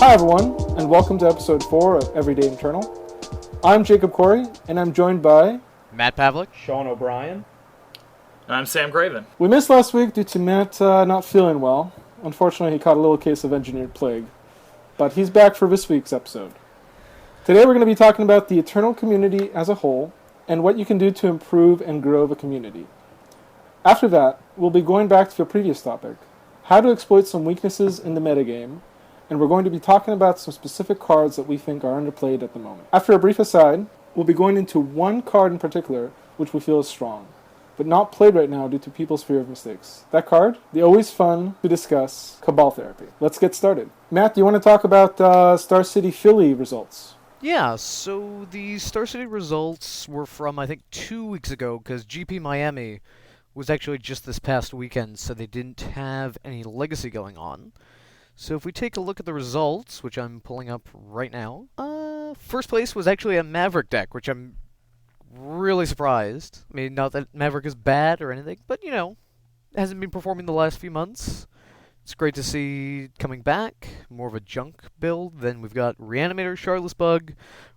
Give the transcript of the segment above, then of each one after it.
Hi everyone, and welcome to episode 4 of Everyday Internal. I'm Jacob Corey, and I'm joined by... Matt Pavlik, Sean O'Brien. And I'm Sam Craven. We missed last week due to Matt not feeling well. Unfortunately, he caught a little case of engineered plague. But he's back for this week's episode. Today we're going to be talking about the Eternal community as a whole, and what you can do to improve and grow the community. After that, we'll be going back to the previous topic, how to exploit some weaknesses in the metagame, and we're going to be talking about some specific cards that we think are underplayed at the moment. After a brief aside, we'll be going into one card in particular which we feel is strong, but not played right now due to people's fear of mistakes. That card, the always fun to discuss, Cabal Therapy. Let's get started. Matt, do you want to talk about Star City Philly results? Yeah, so the Star City results were from, I think, 2 weeks ago, because GP Miami was actually just this past weekend, so they didn't have any legacy going on. So if we take a look at the results, which I'm pulling up right now, first place was actually a Maverick deck, which I'm really surprised. I mean, not that Maverick is bad or anything, but, you know, hasn't been performing the last few months. It's great to see coming back, more of a junk build. Then we've got Reanimator, Charlotte's Bug,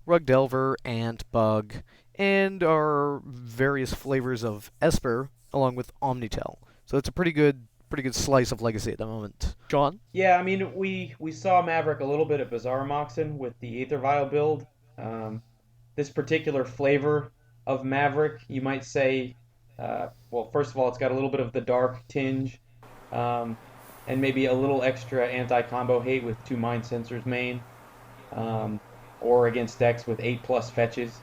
Rug Delver, Ant Bug, and our various flavors of Esper, along with Omnitel. So it's a pretty good slice of legacy at the moment. Sean? Yeah, I mean, we saw Maverick a little bit at Bazaar Moxen with the Aether Vial build. This particular flavor of Maverick, you might say, well, first of all, it's got a little bit of the dark tinge, and maybe a little extra anti-combo hate with 2 Mind Sensors main, or against decks with 8+ fetches.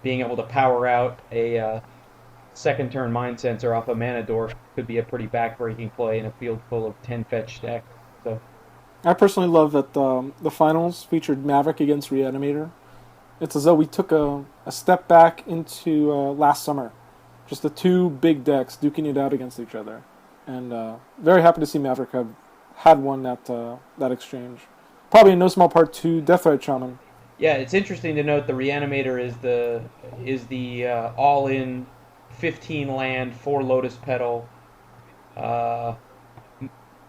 Being able to power out a second turn Mind Sensor off a Mana Dork could be a pretty backbreaking play in a field full of 10 fetch deck. So, I personally love that the finals featured Maverick against Reanimator. It's as though we took a step back into last summer. Just the 2 big decks duking it out against each other. And very happy to see Maverick have had won that exchange. Probably in no small part to Deathrite Shaman. yeah, it's interesting to note the Reanimator is the all-in 15 land, 4 Lotus Petal,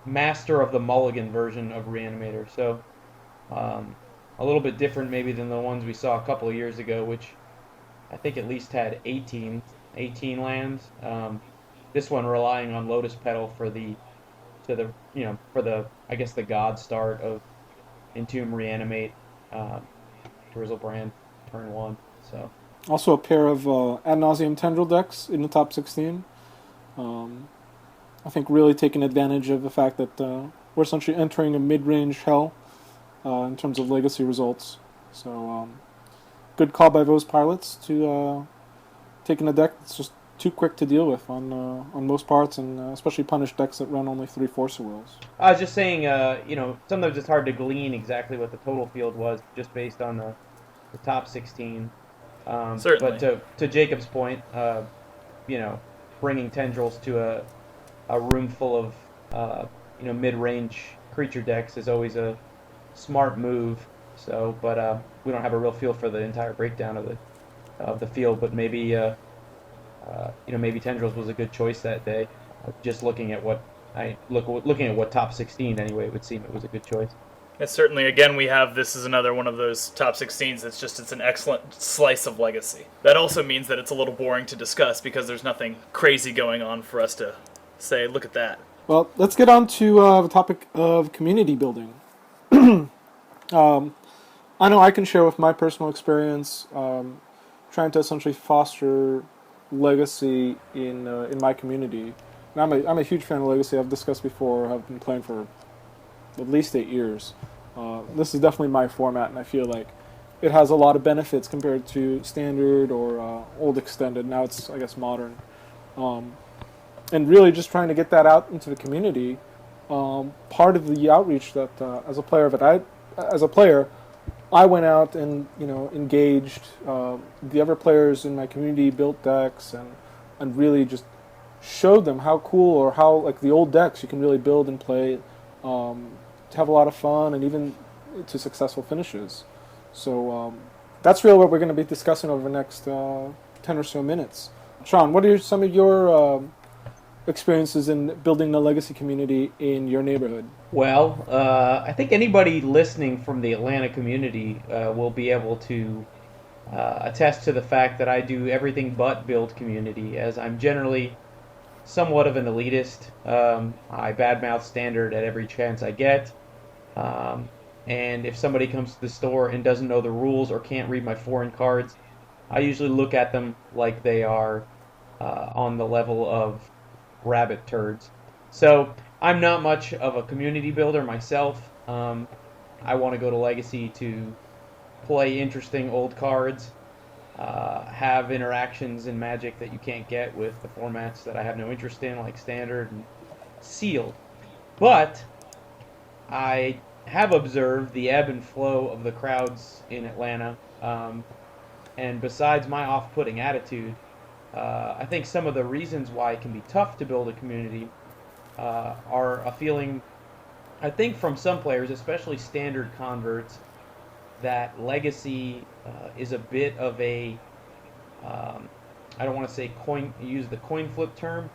Master of the Mulligan version of Reanimator. So a little bit different maybe than the ones we saw a couple of years ago, which I think at least had 18 lands. This one relying on Lotus Petal for the I guess the god start of Entomb, Reanimate, Drizzlebrand, turn 1. So. Also a pair of Ad Nauseam Tendril decks in the top 16. I think really taking advantage of the fact that we're essentially entering a mid-range hell in terms of legacy results. So good call by those pilots to taking a deck that's just too quick to deal with on most parts, and especially punish decks that run only 3 Force of Wills. I was just saying, sometimes it's hard to glean exactly what the total field was just based on the top 16. Certainly. But to Jacob's point, bringing tendrils to a room full of mid-range creature decks is always a smart move. So, but we don't have a real feel for the entire breakdown of the field. But maybe maybe tendrils was a good choice that day. Just looking at looking at what top 16 anyway, it would seem it was a good choice. And certainly, again, this is another one of those top 16s it's an excellent slice of legacy. That also means that it's a little boring to discuss because there's nothing crazy going on for us to say, look at that. Well, let's get on to the topic of community building. I know I can share with my personal experience trying to essentially foster legacy in my community. And I'm a huge fan of legacy. I've discussed before. I've been playing for at least 8 years. This is definitely my format, and I feel like it has a lot of benefits compared to standard or old extended. Now it's, I guess, modern. And really just trying to get that out into the community. Part of the outreach that, as a player, I went out and engaged the other players in my community, built decks, and really just showed them how cool, or how like the old decks you can really build and play. To have a lot of fun, and even to successful finishes. So that's really what we're going to be discussing over the next 10 or so minutes. Sean, what are some of your experiences in building the legacy community in your neighborhood? Well, I think anybody listening from the Atlanta community will be able to attest to the fact that I do everything but build community, as I'm generally somewhat of an elitist. I badmouth Standard at every chance I get. Um, and if somebody comes to the store and doesn't know the rules or can't read my foreign cards, I usually look at them like they are on the level of rabbit turds. So I'm not much of a community builder myself. I want to go to Legacy to play interesting old cards, have interactions in Magic that you can't get with the formats that I have no interest in, like Standard and Sealed. But I have observed the ebb and flow of the crowds in Atlanta, and besides my off-putting attitude, I think some of the reasons why it can be tough to build a community are a feeling, I think, from some players, especially Standard converts, that Legacy is a bit of a, I don't want to say use the coin flip term,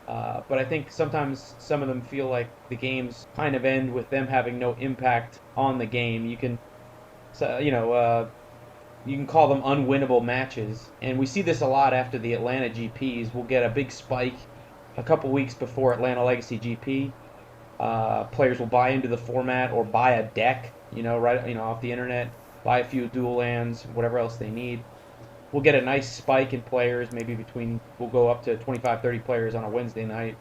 but I think sometimes some of them feel like the games kind of end with them having no impact on the game. You can, you can call them unwinnable matches, and we see this a lot after the Atlanta GPs. We'll get a big spike a couple weeks before Atlanta Legacy GP. Players will buy into the format or buy a deck, off the internet, buy a few dual lands, whatever else they need. We'll get a nice spike in players, we'll go up to 25, 30 players on a Wednesday night.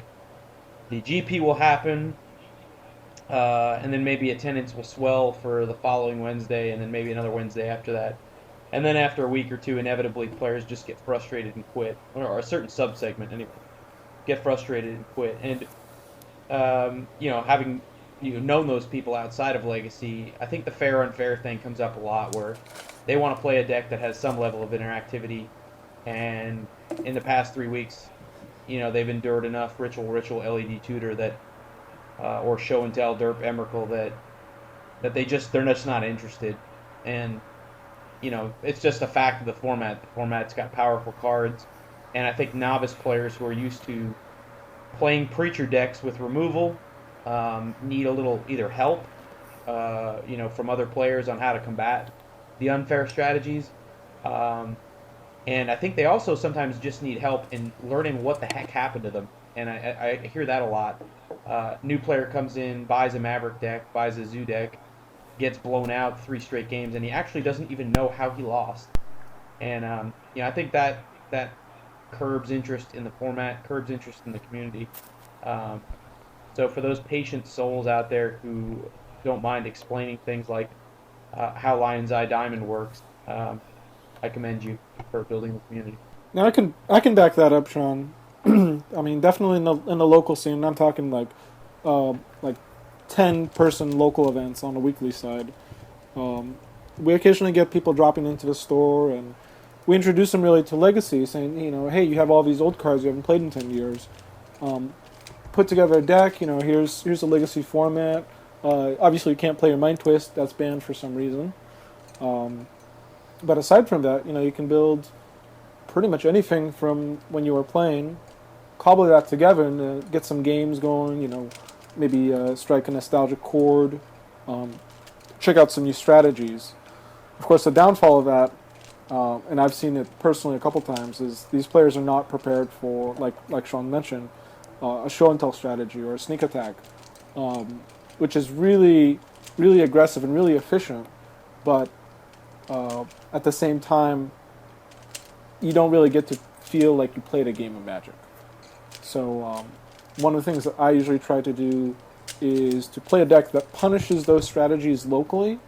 The GP will happen, and then maybe attendance will swell for the following Wednesday, and then maybe another Wednesday after that. And then after a week or two, inevitably, players just get frustrated and quit, or a certain subsegment anyway, get frustrated and quit. And having known those people outside of Legacy, I think the fair unfair thing comes up a lot, where they want to play a deck that has some level of interactivity, and in the past 3 weeks, they've endured enough ritual LED tutor that, or show and tell derp Emrakul that they're just not interested. And it's just a fact of the format. The format's got powerful cards, and I think novice players who are used to playing Preacher decks with removal need a little either help, from other players on how to combat the unfair strategies, and I think they also sometimes just need help in learning what the heck happened to them. And I hear that a lot. New player comes in, buys a Maverick deck, buys a Zoo deck, gets blown out 3 straight games, and he actually doesn't even know how he lost. And I think that curbs interest in the format, curbs interest in the community. So for those patient souls out there who don't mind explaining things like how Lion's Eye Diamond works, I commend you for building the community. Now I can back that up, Sean. I mean, definitely in the local scene. I'm talking like 10-person local events on the weekly side. We occasionally get people dropping into the store, and we introduce them really to Legacy, saying, hey, you have all these old cards you haven't played in 10 years. Put together a deck. Here's a Legacy format. Obviously, you can't play your Mind Twist. That's banned for some reason. But aside from that, you can build pretty much anything from when you were playing, cobble that together and get some games going, maybe strike a nostalgic chord, check out some new strategies. Of course, the downfall of that, and I've seen it personally a couple times, is these players are not prepared for, like Sean mentioned, a show and tell strategy or a sneak attack, which is really, really aggressive and really efficient, but at the same time, you don't really get to feel like you played a game of Magic. So one of the things that I usually try to do is to play a deck that punishes those strategies locally,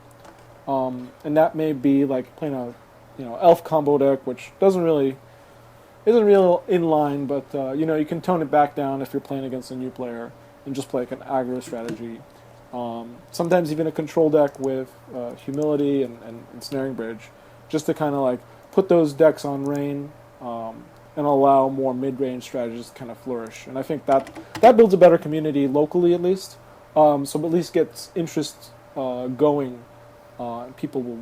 and that may be like playing a elf combo deck, which isn't really in line, but you can tone it back down if you're playing against a new player and just play like an aggro strategy. Sometimes even a control deck with humility and snaring bridge, just to kind of like put those decks on rain and allow more mid-range strategies to kind of flourish. And I think that builds a better community locally, at least. So at least gets interest going. And people will,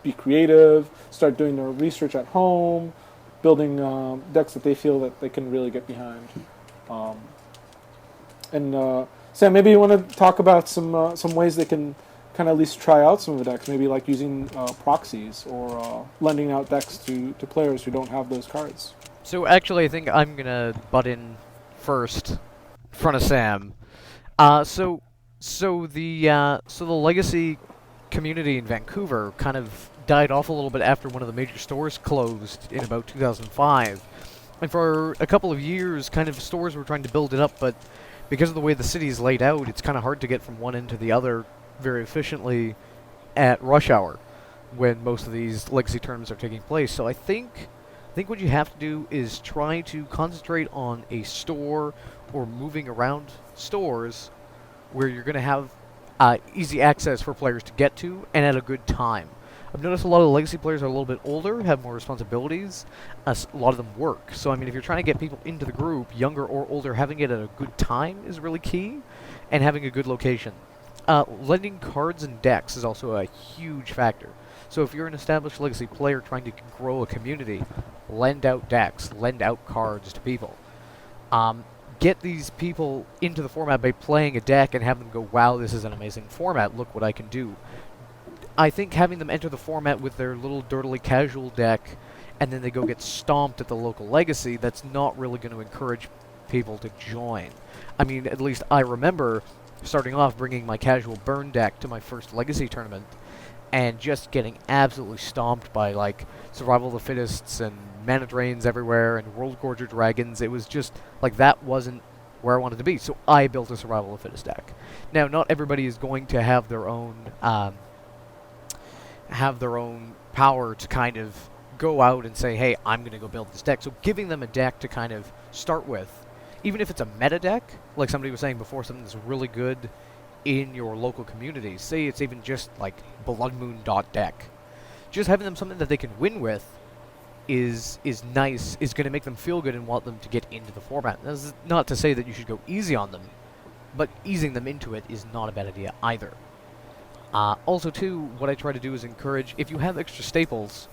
be creative, start doing their research at home, building decks that they feel that they can really get behind. And Sam, maybe you want to talk about some ways they can kind of at least try out some of the decks, maybe like using proxies or lending out decks to players who don't have those cards. So actually, I think I'm gonna butt in first, in front of Sam. So the legacy community in Vancouver kind of died off a little bit after one of the major stores closed in about 2005, and for a couple of years, kind of stores were trying to build it up, but because of the way the city is laid out, it's kind of hard to get from one end to the other very efficiently at rush hour when most of these legacy tournaments are taking place. So I think what you have to do is try to concentrate on a store or moving around stores where you're going to have easy access for players to get to and at a good time. I've noticed a lot of legacy players are a little bit older, have more responsibilities. A lot of them work. So, I mean, if you're trying to get people into the group, younger or older, having it at a good time is really key, and having a good location. Lending cards and decks is also a huge factor. So if you're an established legacy player trying to grow a community, lend out decks, lend out cards to people. Get these people into the format by playing a deck and have them go, wow, this is an amazing format, look what I can do. I think having them enter the format with their little dirtily casual deck and then they go get stomped at the local legacy, that's not really going to encourage people to join. I mean, at least I remember starting off bringing my casual burn deck to my first legacy tournament and just getting absolutely stomped by, like, Survival of the Fittest and Mana Drains everywhere and World Gorger Dragons. It was just, like, that wasn't where I wanted to be, so I built a Survival of the Fittest deck. Now, not everybody is going to have their own power to kind of go out and say, hey, I'm going to go build this deck. So giving them a deck to kind of start with, even if it's a meta deck, like somebody was saying before, something that's really good in your local community. Say it's even just like Blood Moon deck. Just having them something that they can win with is nice, is going to make them feel good and want them to get into the format. This is not to say that you should go easy on them, but easing them into it is not a bad idea either. Also, too, what I try to do is encourage, if you have extra staples,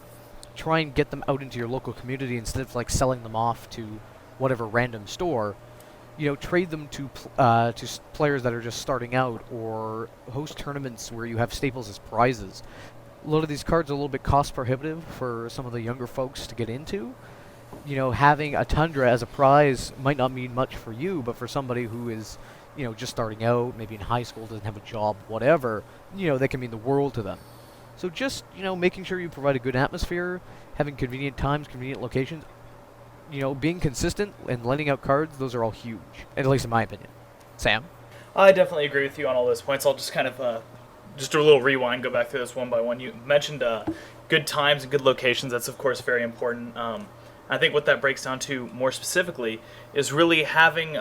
try and get them out into your local community instead of like selling them off to whatever random store. You know, trade them to players that are just starting out, or host tournaments where you have staples as prizes. A lot of these cards are a little bit cost prohibitive for some of the younger folks to get into. You know, having a Tundra as a prize might not mean much for you, but for somebody who is, you know, just starting out, maybe in high school, doesn't have a job, whatever, you know, that can mean the world to them. So just, you know, making sure you provide a good atmosphere, having convenient times, convenient locations, you know, being consistent and lending out cards, those are all huge, at least in my opinion. Sam? I definitely agree with you on all those points. I'll just kind of just do a little rewind, go back through this one by one. You mentioned good times and good locations. That's, of course, very important. I think what that breaks down to more specifically is really having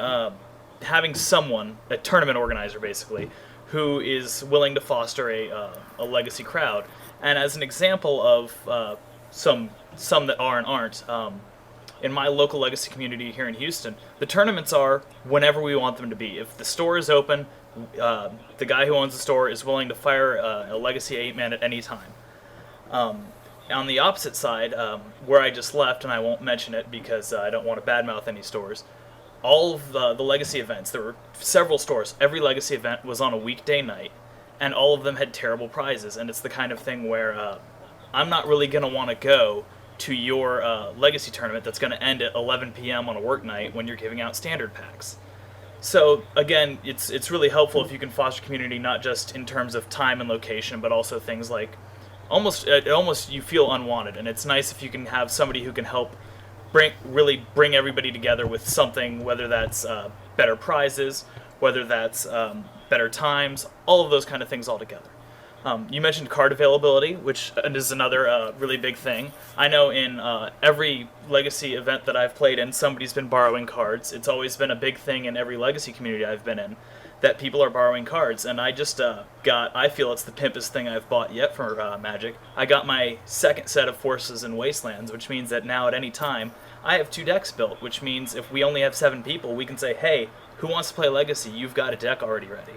someone, a tournament organizer basically, who is willing to foster a legacy crowd. And as an example of some that are and aren't, in my local legacy community here in Houston, the tournaments are whenever we want them to be. If the store is open, the guy who owns the store is willing to fire a legacy 8-man at any time. On the opposite side, where I just left, and I won't mention it because I don't want to badmouth any stores, all of the legacy events, there were several stores, every legacy event was on a weekday night, and all of them had terrible prizes, and it's the kind of thing where I'm not really going to want to go to your legacy tournament that's going to end at 11 p.m. on a work night when you're giving out standard packs. So again, it's really helpful if you can foster community, not just in terms of time and location, but also things like almost you feel unwanted, and it's nice if you can have somebody who can help bring everybody together with something, whether that's better prizes, whether that's better times, all of those kind of things all together. You mentioned card availability, which is another really big thing. I know in every Legacy event that I've played in, somebody's been borrowing cards. It's always been a big thing in every Legacy community I've been in, that people are borrowing cards. And I just I feel it's the pimpest thing I've bought yet for Magic. I got my second set of Forces and Wastelands, which means that now at any time, I have 2 decks built, which means if we only have 7 people, we can say, hey, who wants to play Legacy? You've got a deck already ready.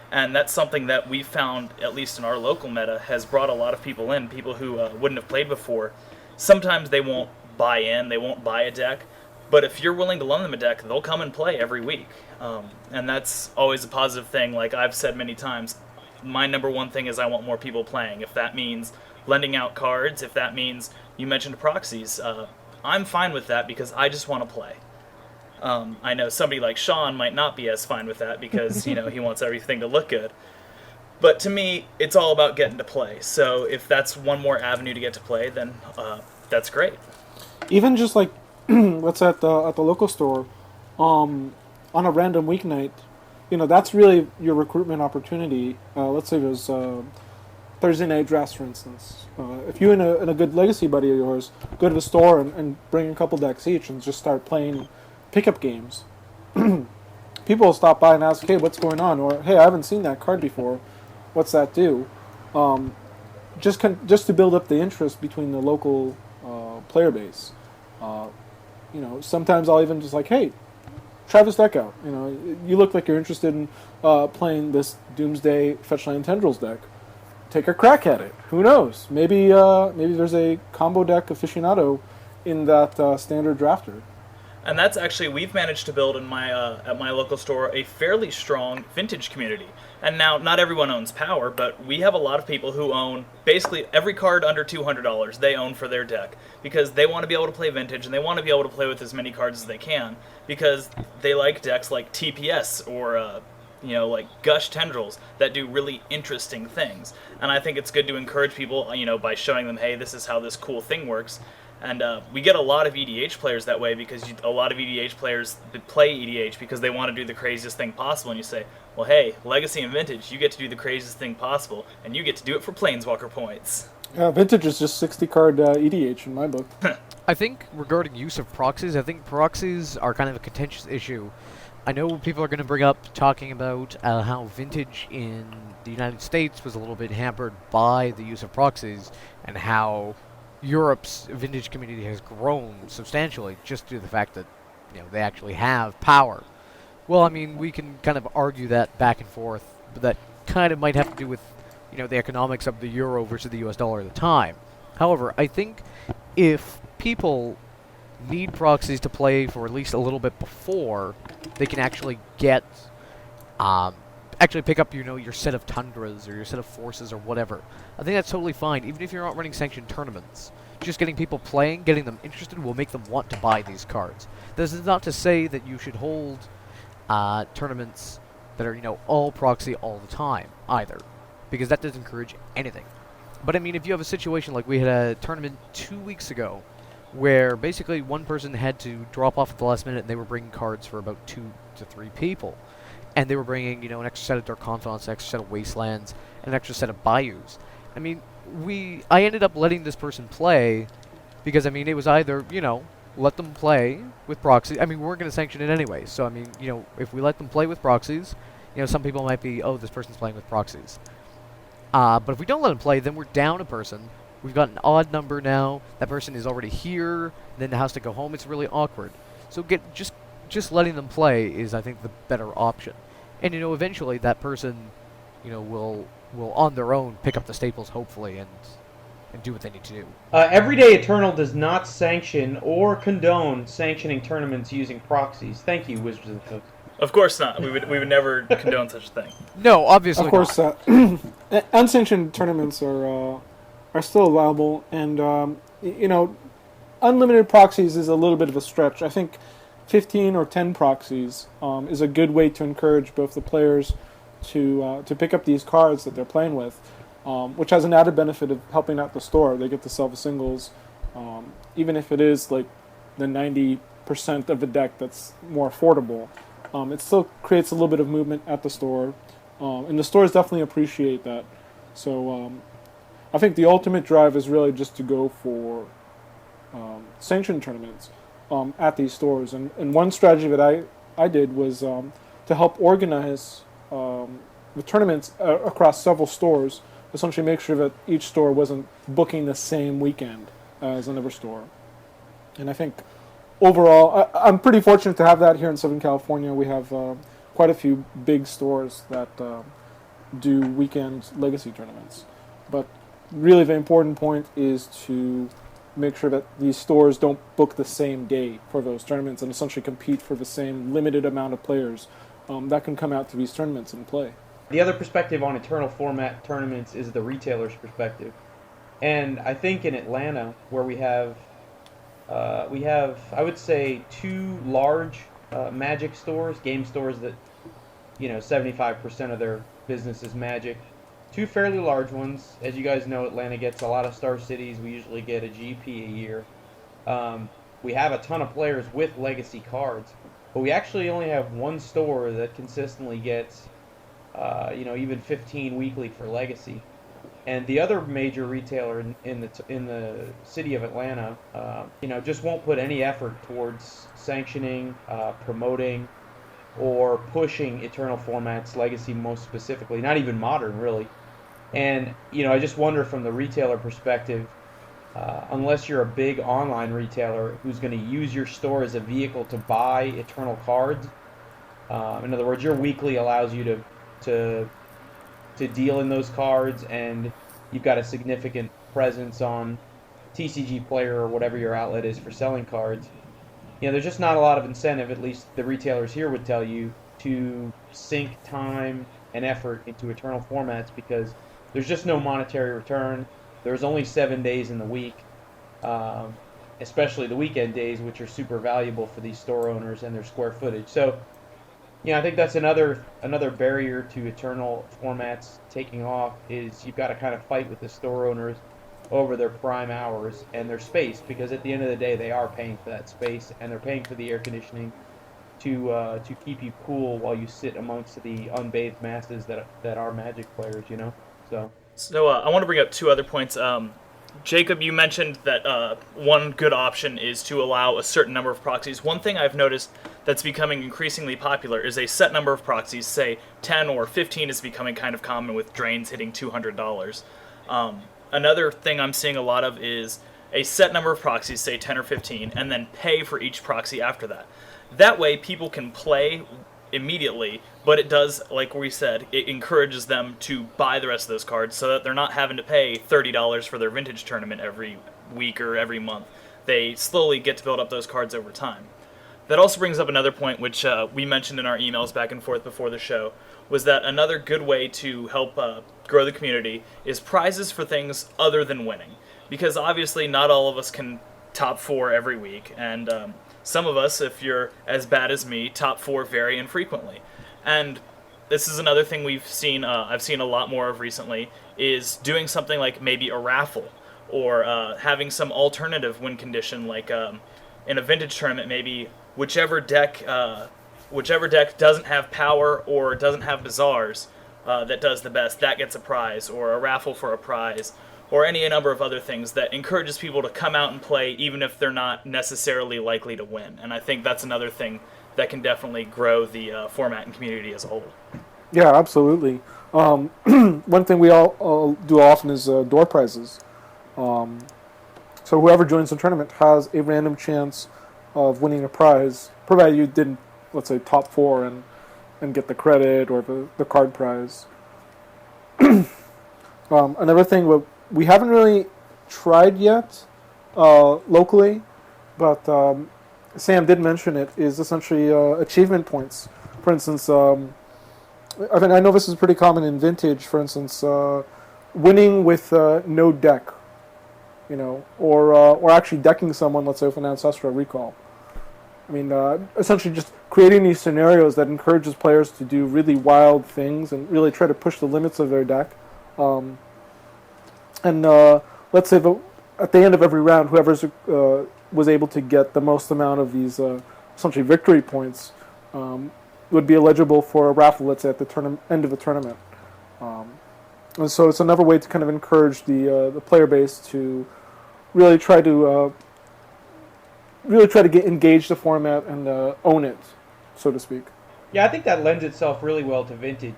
And that's something that we found, at least in our local meta, has brought a lot of people in, people who wouldn't have played before. Sometimes they won't buy in, they won't buy a deck. But if you're willing to loan them a deck, they'll come and play every week. And that's always a positive thing. Like I've said many times, my number one thing is I want more people playing. If that means lending out cards, if that means, you mentioned proxies, I'm fine with that because I just want to play. I know somebody like Sean might not be as fine with that because, he wants everything to look good. But to me, it's all about getting to play. So if that's one more avenue to get to play, then that's great. Even just like what's at the local store, on a random weeknight, that's really your recruitment opportunity. Let's say there's Thursday night drafts, for instance. If you and a good legacy buddy of yours go to the store and bring a couple decks each and just start playing pickup games, people will stop by and ask, "Hey, what's going on?" Or, "Hey, I haven't seen that card before. What's that do?" Just to build up the interest between the local player base. Sometimes I'll even just like, "Hey, try this deck out. You look like you're interested in playing this Doomsday Fetchland Tendrils deck. Take a crack at it. Who knows? Maybe there's a combo deck aficionado in that standard drafter." And that's actually, we've managed to build in my at my local store a fairly strong vintage community. And now, not everyone owns Power, but we have a lot of people who own basically every card under $200 they own for their deck because they want to be able to play vintage and they want to be able to play with as many cards as they can because they like decks like TPS or like Gush Tendrils that do really interesting things. And I think it's good to encourage people, by showing them, hey, this is how this cool thing works. And we get a lot of EDH players that way because a lot of EDH players play EDH because they want to do the craziest thing possible. And you say, well, hey, Legacy and Vintage, you get to do the craziest thing possible, and you get to do it for Planeswalker points. Yeah, Vintage is just 60-card EDH in my book. I think regarding use of proxies, I think proxies are kind of a contentious issue. I know people are going to bring up talking about how Vintage in the United States was a little bit hampered by the use of proxies and how Europe's vintage community has grown substantially just due to the fact that they actually have power. Well, I mean, we can kind of argue that back and forth, but that kind of might have to do with the economics of the euro versus the US dollar at the time. However, I think if people need proxies to play for at least a little bit before they can actually get pick up your set of Tundras or your set of Forces or whatever. I think that's totally fine, even if you're not running sanctioned tournaments. Just getting people playing, getting them interested, will make them want to buy these cards. This is not to say that you should hold tournaments that are, all proxy all the time, either. Because that doesn't encourage anything. But I mean, if you have a situation like we had a tournament 2 weeks ago, where basically one person had to drop off at the last minute and they were bringing cards for about 2 to 3 people. And they were bringing, an extra set of Dark Confidants, an extra set of Wastelands, and an extra set of Bayous. I mean, I ended up letting this person play because, I mean, it was either, let them play with proxies. I mean, we weren't going to sanction it anyway. So, I mean, if we let them play with proxies, some people might be, oh, this person's playing with proxies. But if we don't let them play, then we're down a person. We've got an odd number now. That person is already here, then has to go home. It's really awkward. So just letting them play is, I think, the better option. And, eventually that person, will on their own pick up the staples, hopefully, and do what they need to do. Everyday Eternal does not sanction or condone sanctioning tournaments using proxies. Thank you, Wizards of the Coast. Of course not. We would never condone such a thing. No, obviously of course, unsanctioned tournaments are still viable, and unlimited proxies is a little bit of a stretch. I think 15 or 10 proxies is a good way to encourage both the players to pick up these cards that they're playing with, which has an added benefit of helping out the store. They get to sell the singles, even if it is like the 90% of the deck that's more affordable. It still creates a little bit of movement at the store, and the stores definitely appreciate that. So I think the ultimate drive is really just to go for sanctioned tournaments at these stores. And one strategy that I did was to help organize the tournaments across several stores, essentially make sure that each store wasn't booking the same weekend as another store. And I think overall, I'm pretty fortunate to have that here in Southern California. We have quite a few big stores that do weekend legacy tournaments. But really the important point is to make sure that these stores don't book the same day for those tournaments and essentially compete for the same limited amount of players that can come out to these tournaments and play. The other perspective on eternal format tournaments is the retailer's perspective. And I think in Atlanta, where we have, I would say, two large Magic stores, game stores that, 75% of their business is Magic. Two fairly large ones. As you guys know, Atlanta gets a lot of Star Cities. We usually get a GP a year. We have a ton of players with Legacy cards, but we actually only have one store that consistently gets, even 15 weekly for Legacy. And the other major retailer in the city of Atlanta, just won't put any effort towards sanctioning, promoting, or pushing Eternal formats, Legacy most specifically, not even Modern really. And I just wonder from the retailer perspective, unless you're a big online retailer who's going to use your store as a vehicle to buy Eternal cards, in other words, your weekly allows you to deal in those cards, and you've got a significant presence on TCG Player or whatever your outlet is for selling cards. There's just not a lot of incentive, at least the retailers here would tell you, to sink time and effort into Eternal formats because there's just no monetary return. There's only 7 days in the week, especially the weekend days, which are super valuable for these store owners and their square footage. So, I think that's another barrier to Eternal formats taking off is you've got to kind of fight with the store owners over their prime hours and their space, because at the end of the day they are paying for that space and they're paying for the air conditioning to keep you cool while you sit amongst the unbathed masses that are Magic players, So I want to bring up two other points. Jacob, you mentioned that one good option is to allow a certain number of proxies. One thing I've noticed that's becoming increasingly popular is a set number of proxies, say 10 or 15 is becoming kind of common with drains hitting $200. Another thing I'm seeing a lot of is a set number of proxies, say 10 or 15, and then pay for each proxy after that. That way people can play immediately, but it does, like we said, it encourages them to buy the rest of those cards so that they're not having to pay $30 for their vintage tournament every week or every month. They slowly get to build up those cards over time. That also brings up another point, which we mentioned in our emails back and forth before the show, was that another good way to help grow the community is prizes for things other than winning. Because obviously not all of us can top 4 every week, and some of us, if you're as bad as me, top 4 very infrequently. And this is another thing we've seen, I've seen a lot more of recently, is doing something like maybe a raffle, or having some alternative win condition, like in a vintage tournament, maybe whichever deck doesn't have power or doesn't have bazaars that does the best, that gets a prize, or a raffle for a prize, or any number of other things that encourages people to come out and play even if they're not necessarily likely to win. And I think that's another thing that can definitely grow the format and community as a whole. Yeah, absolutely. One thing we all do often is door prizes. So whoever joins the tournament has a random chance of winning a prize, provided you didn't, let's say, top 4 and get the credit or the card prize. Another thing we haven't really tried yet locally, but Sam did mention it, is essentially achievement points. For instance, I know this is pretty common in Vintage, for instance, winning with no deck, or actually decking someone, let's say, with an Ancestral Recall. I mean, essentially just creating these scenarios that encourages players to do really wild things and really try to push the limits of their deck. And let's say at the end of every round, whoever was able to get the most amount of these essentially victory points would be eligible for a raffle, let's say, at the end of the tournament. And so it's another way to kind of encourage the player base to really try to engage the format and own it, so to speak. Yeah, I think that lends itself really well to Vintage.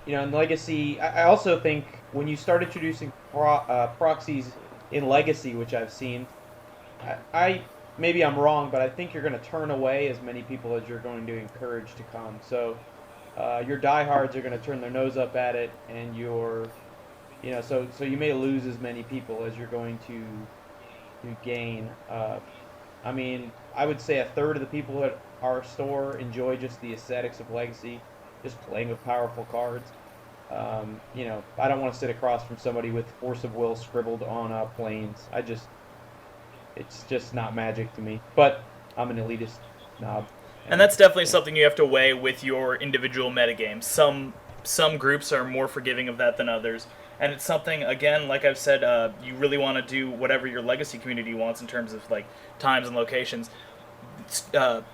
In Legacy, I also think when you start introducing proxies in Legacy, which I've seen, maybe I'm wrong, but I think you're going to turn away as many people as you're going to encourage to come. So your diehards are going to turn their nose up at it, and your So you may lose as many people as you're going to gain. I mean, I would say a third of the people at our store enjoy just the aesthetics of Legacy, just playing with powerful cards. I don't want to sit across from somebody with Force of Will scribbled on planes. It's just not Magic to me. But I'm an elitist snob. And that's definitely something you have to weigh with your individual metagames. Some groups are more forgiving of that than others. And it's something, again, like I've said, you really want to do whatever your Legacy community wants in terms of like times and locations.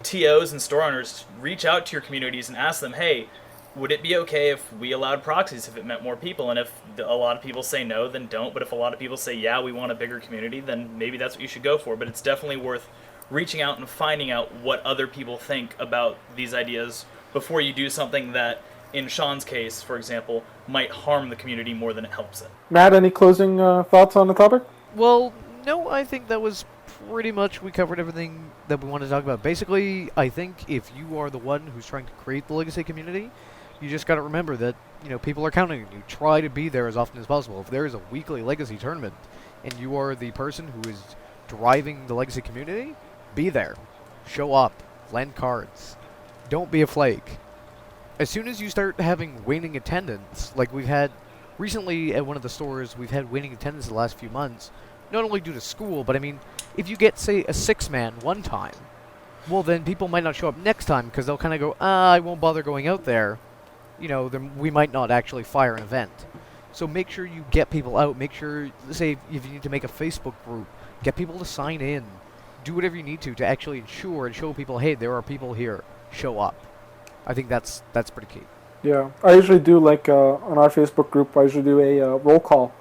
TOs and store owners, reach out to your communities and ask them, hey, would it be okay if we allowed proxies if it meant more people? And if a lot of people say no, then don't. But if a lot of people say, yeah, we want a bigger community, then maybe that's what you should go for. But it's definitely worth reaching out and finding out what other people think about these ideas before you do something that, in Sean's case, for example, might harm the community more than it helps it. Matt, any closing thoughts on the topic? Well, no, I think that was pretty much, we covered everything that we wanted to talk about. Basically, I think if you are the one who's trying to create the Legacy community, you just got to remember that, people are counting on you. Try to be there as often as possible. If there is a weekly Legacy tournament and you are the person who is driving the Legacy community, be there. Show up. Lend cards. Don't be a flake. As soon as you start having waning attendance, like we've had recently at one of the stores, we've had waning attendance the last few months, not only due to school, but I mean, if you get, say, a 6-man one time, well, then people might not show up next time because they'll kind of go, I won't bother going out there. Then we might not actually fire an event. So make sure you get people out. Make sure, say, if you need to make a Facebook group, get people to sign in. Do whatever you need to actually ensure and show people, hey, there are people here. Show up. I think that's pretty key. Yeah, I usually do, like, on our Facebook group, I usually do a roll call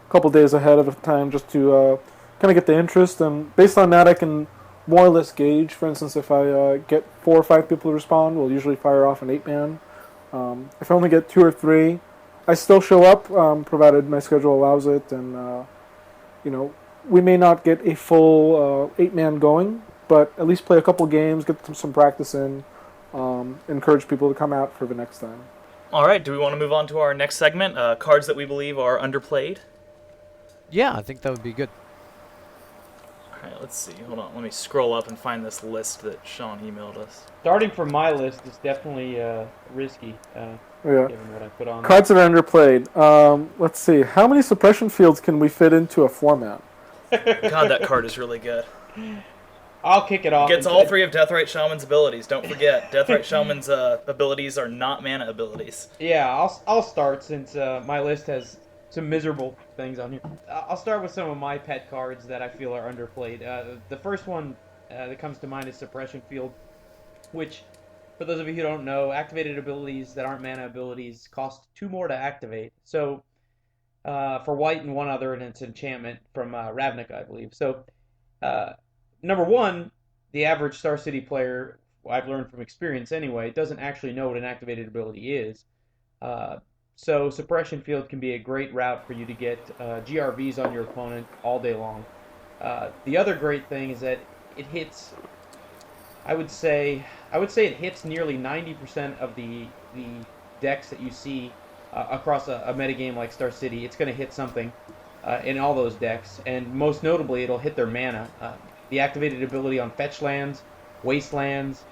a couple days ahead of time just to kind of get the interest. And based on that, I can more or less gauge. For instance, if I get 4 or 5 people to respond, we'll usually fire off an 8-man. If I only get 2 or 3, I still show up, provided my schedule allows it. And, we may not get a full 8-man going, but at least play a couple games, get some practice in, encourage people to come out for the next time. All right, do we want to move on to our next segment, cards that we believe are underplayed? Yeah, I think that would be good. All right, let's see. Hold on. Let me scroll up and find this list that Sean emailed us. Starting from my list is definitely risky, given what I put on. Cards that are underplayed. Let's see. How many suppression fields can we fit into a format? God, that card is really good. I'll kick it off. Gets all 3 of Deathrite Shaman's abilities. Don't forget, Deathrite Shaman's abilities are not mana abilities. Yeah, I'll start since my list has some miserable things on here. I'll start with some of my pet cards that I feel are underplayed. The first one that comes to mind is Suppression Field, which, for those of you who don't know, activated abilities that aren't mana abilities cost 2 more to activate. So, for white and 1 other, and it's enchantment from Ravnica, I believe. So, number 1, the average Star City player, I've learned from experience anyway, doesn't actually know what an activated ability is. So Suppression Field can be a great route for you to get GRVs on your opponent all day long. The other great thing is that it hits, I would say it hits nearly 90% of the decks that you see across a metagame like Star City. It's going to hit something in all those decks, and most notably, it'll hit their mana. The activated ability on fetch lands, wastelands,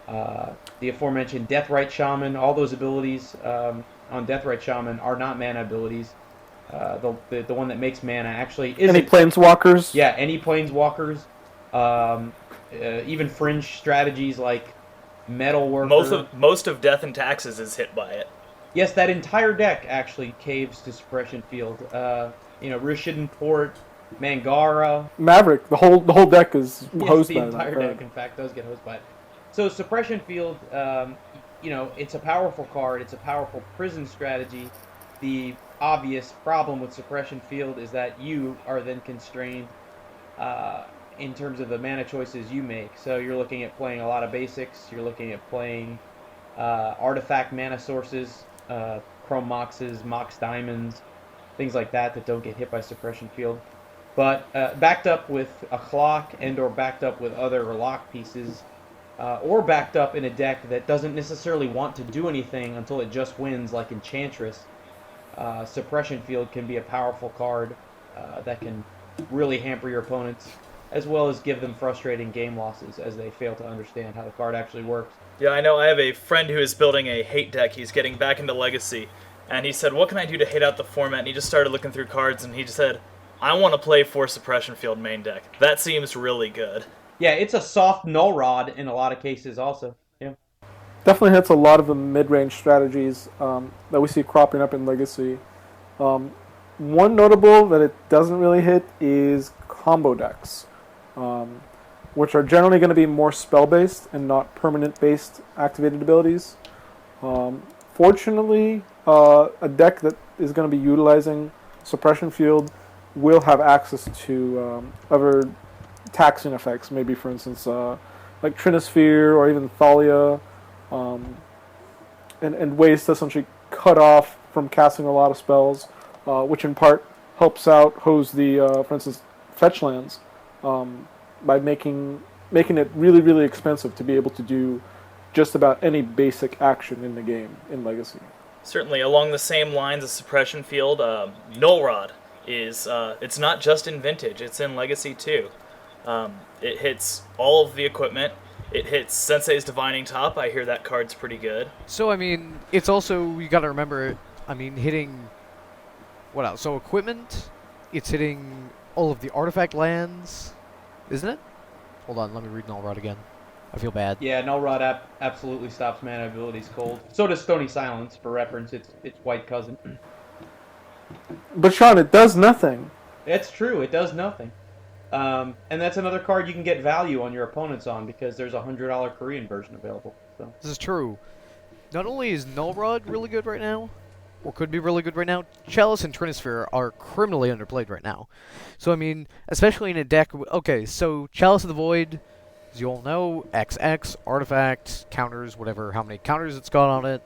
the aforementioned Deathrite Shaman, all those abilities on Deathrite Shaman are not mana abilities. The one that makes mana actually is any planeswalkers. Yeah, any planeswalkers. Even fringe strategies like Metalworker. Most of Death and Taxes is hit by it. Yes, that entire deck actually caves to Suppression Field. Rishiden Port, Mangara, Maverick. The whole deck is hosted by the entire deck, in fact, does get hosted by it. So Suppression Field, it's a powerful card. It's a powerful prison strategy. The obvious problem with Suppression Field is that you are then constrained in terms of the mana choices you make. So you're looking at playing a lot of basics. You're looking at playing artifact mana sources, Chrome Moxes, Mox Diamonds, things like that don't get hit by Suppression Field. But backed up with a clock or backed up with other lock pieces, or backed up in a deck that doesn't necessarily want to do anything until it just wins, like Enchantress, Suppression Field can be a powerful card that can really hamper your opponents, as well as give them frustrating game losses as they fail to understand how the card actually works. Yeah, I know. I have a friend who is building a hate deck. He's getting back into Legacy. And he said, what can I do to hate out the format? And he just started looking through cards, and he just said, I want to play 4 Suppression Field main deck. That seems really good. Yeah, it's a soft null rod in a lot of cases also. Yeah. Definitely hits a lot of the mid-range strategies that we see cropping up in Legacy. One notable that it doesn't really hit is combo decks, which are generally going to be more spell-based and not permanent-based activated abilities. Fortunately, a deck that is going to be utilizing Suppression Field will have access to other taxing effects, maybe for instance like Trinisphere or even Thalia, and ways to essentially cut off from casting a lot of spells, which in part helps out hose the, for instance, fetch lands by making it really, really expensive to be able to do just about any basic action in the game in Legacy. Certainly, along the same lines as Suppression Field, Null Rod is, it's not just in Vintage, it's in Legacy too. It hits all of the equipment. It hits Sensei's Divining Top. I hear that card's pretty good. So, I mean, it's also, you gotta remember, I mean, hitting, what else? So, equipment, it's hitting all of the artifact lands, isn't it? Hold on, let me read Null Rod again. I feel bad. Yeah, Null Rod absolutely stops mana abilities cold. So does Stony Silence, for reference. It's white cousin. But Sean, it does nothing. It's true, it does nothing. And that's another card you can get value on your opponents on because there's a $100 Korean version available. So. This is true. Not only is Null Rod really good right now, or could be really good right now, Chalice and Trinisphere are criminally underplayed right now. So, I mean, especially in a deck... Okay, so Chalice of the Void, as you all know, XX, artifact, counters, whatever, how many counters it's got on it,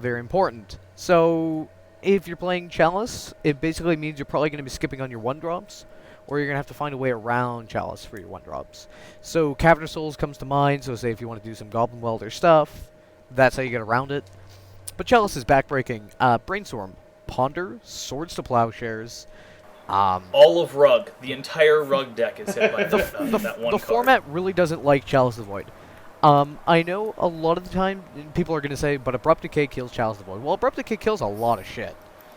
very important. So, if you're playing Chalice, it basically means you're probably going to be skipping on your 1-drops, or you're going to have to find a way around Chalice for your 1-drops. So, Cavern of Souls comes to mind, so say if you want to do some Goblin Welder stuff, that's how you get around it. But Chalice is backbreaking. Brainstorm, Ponder, Swords to Plowshares. All of Rug. The entire Rug deck is hit by that one The card. format really doesn't like Chalice of the Void. I know a lot of the time people are going to say, but Abrupt Decay kills Chalice of the Void. Well, Abrupt Decay kills a lot of shit.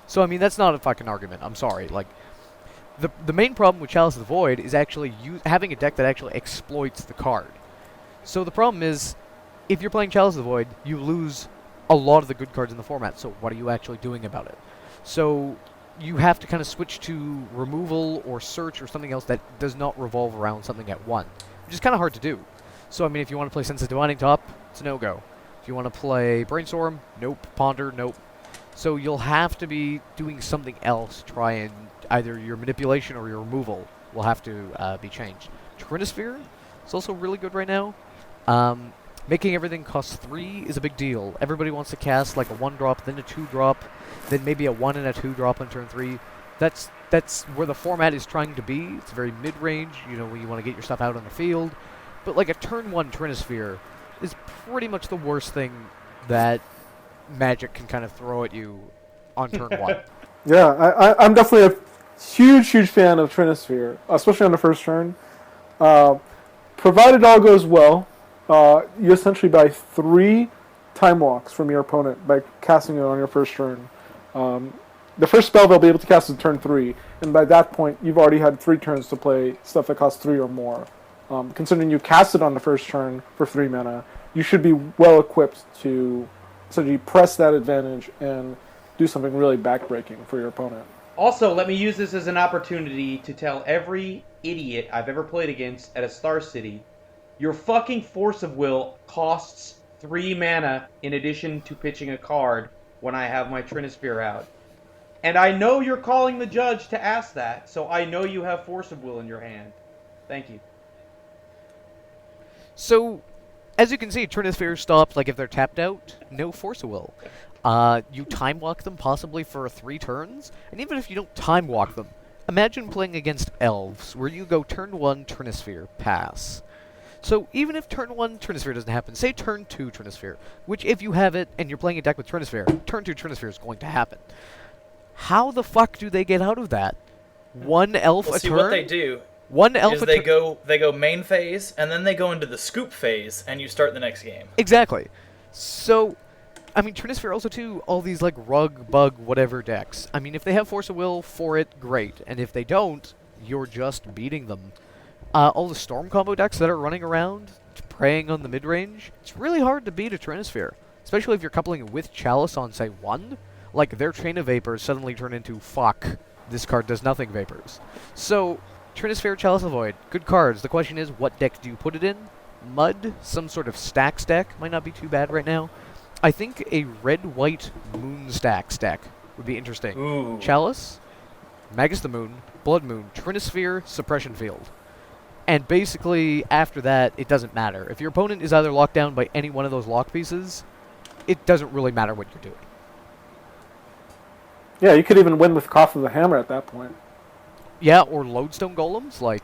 So, I mean, that's not a fucking argument. I'm sorry. Like, the main problem with Chalice of the Void is actually having a deck that actually exploits the card. So the problem is, if you're playing Chalice of the Void, you lose a lot of the good cards in the format. So what are you actually doing about it? So you have to kind of switch to removal or search or something else that does not revolve around something at 1, which is kind of hard to do. So, I mean, if you want to play Sense of Divining Top, it's a no-go. If you want to play Brainstorm, nope. Ponder, nope. So you'll have to be doing something else to try and either your manipulation or your removal will have to be changed. Trinisphere is also really good right now. Making everything cost 3 is a big deal. Everybody wants to cast like a 1-drop, then a 2-drop, then maybe a 1 and a 2-drop on turn 3. That's where the format is trying to be. It's very mid-range, you know, when you want to get your stuff out on the field. But like a turn 1 Trinisphere is pretty much the worst thing that Magic can kind of throw at you on turn 1. Yeah, I'm definitely a huge fan of Trinisphere, especially on the first turn. Provided all goes well, you essentially buy 3 time walks from your opponent by casting it on your first turn. The first spell they'll be able to cast is turn 3, and by that point you've already had 3 turns to play stuff that costs 3 or more. Considering you cast it on the first turn for 3 mana, you should be well equipped to essentially press that advantage and do something really backbreaking for your opponent. Also, let me use this as an opportunity to tell every idiot I've ever played against at a Star City, your fucking Force of Will costs 3 mana in addition to pitching a card when I have my Trinisphere out. And I know you're calling the judge to ask that, so I know you have Force of Will in your hand. Thank you. So, as you can see, Trinisphere stops, like if they're tapped out, no Force of Will. You time walk them possibly for 3 turns, and even if you don't time walk them, imagine playing against Elves, where you go turn 1 Trinisphere, pass. So even if turn 1 Trinisphere doesn't happen, say turn 2 Trinisphere, which if you have it and you're playing a deck with Trinisphere, turn 2 Trinisphere is going to happen. How the fuck do they get out of that? One elf Well, a see, turn? what they do One elf is a they turn. go main phase, and then they go into the scoop phase, and you start the next game. Exactly. So, I mean, Trinisphere also, too, all these, like, rug, bug, whatever decks. I mean, if they have Force of Will for it, great. And if they don't, you're just beating them. All the Storm combo decks that are running around, preying on the mid-range, it's really hard to beat a Trinisphere. Especially if you're coupling it with Chalice on, say, 1. Like, their Chain of Vapors suddenly turn into, fuck, this card does nothing Vapors. So, Trinisphere, Chalice of Void, good cards. The question is, what deck do you put it in? Mud, some sort of stacks deck, might not be too bad right now. I think a red-white Moon stacks deck would be interesting. Ooh. Chalice, Magus the Moon, Blood Moon, Trinisphere, Suppression Field. And basically, after that, it doesn't matter. If your opponent is either locked down by any one of those lock pieces, it doesn't really matter what you're doing. Yeah, you could even win with Cough of the Hammer at that point. Yeah, or Lodestone Golems, like...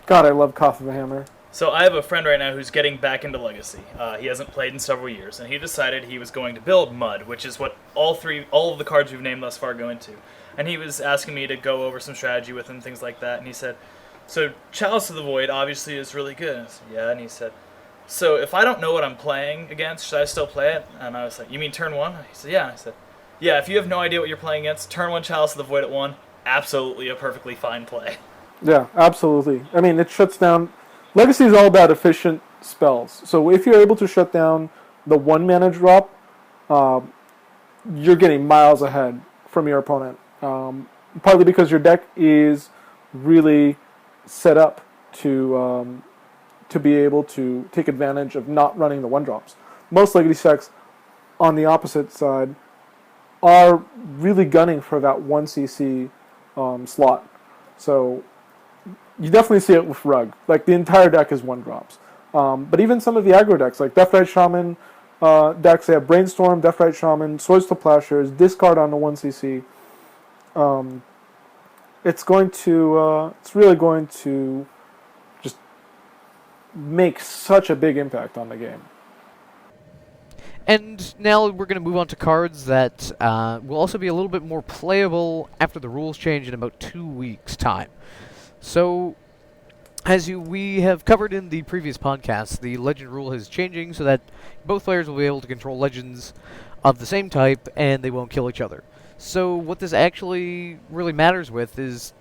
God, I love Cough of the Hammer. So I have a friend right now who's getting back into Legacy. He hasn't played in several years, and he decided he was going to build Mud, which is what all of the cards we've named thus far go into. And he was asking me to go over some strategy with him, things like that. And he said, so Chalice of the Void obviously is really good. And I said, yeah. And he said, so if I don't know what I'm playing against, should I still play it? And I was like, you mean turn 1? He said, yeah. I said, yeah, if you have no idea what you're playing against, turn 1 Chalice of the Void at 1, absolutely a perfectly fine play. Yeah, absolutely. I mean, it shuts down... Legacy is all about efficient spells. So if you're able to shut down the 1-mana drop, you're getting miles ahead from your opponent. Partly because your deck is really set up to be able to take advantage of not running the 1-drops. Most Legacy decks, on the opposite side, are really gunning for that 1cc slot. So you definitely see it with Rug. Like, the entire deck is 1-drops. But even some of the aggro decks, like Deathrite Shaman decks, they have Brainstorm, Deathrite Shaman, Swords to Plowshares, discard on the 1cc. It's really going to just make such a big impact on the game. And now we're going to move on to cards that will also be a little bit more playable after the rules change in about 2 weeks' time. So, as we have covered in the previous podcast, the Legend rule is changing so that both players will be able to control Legends of the same type, and they won't kill each other. So, what this actually really matters with is,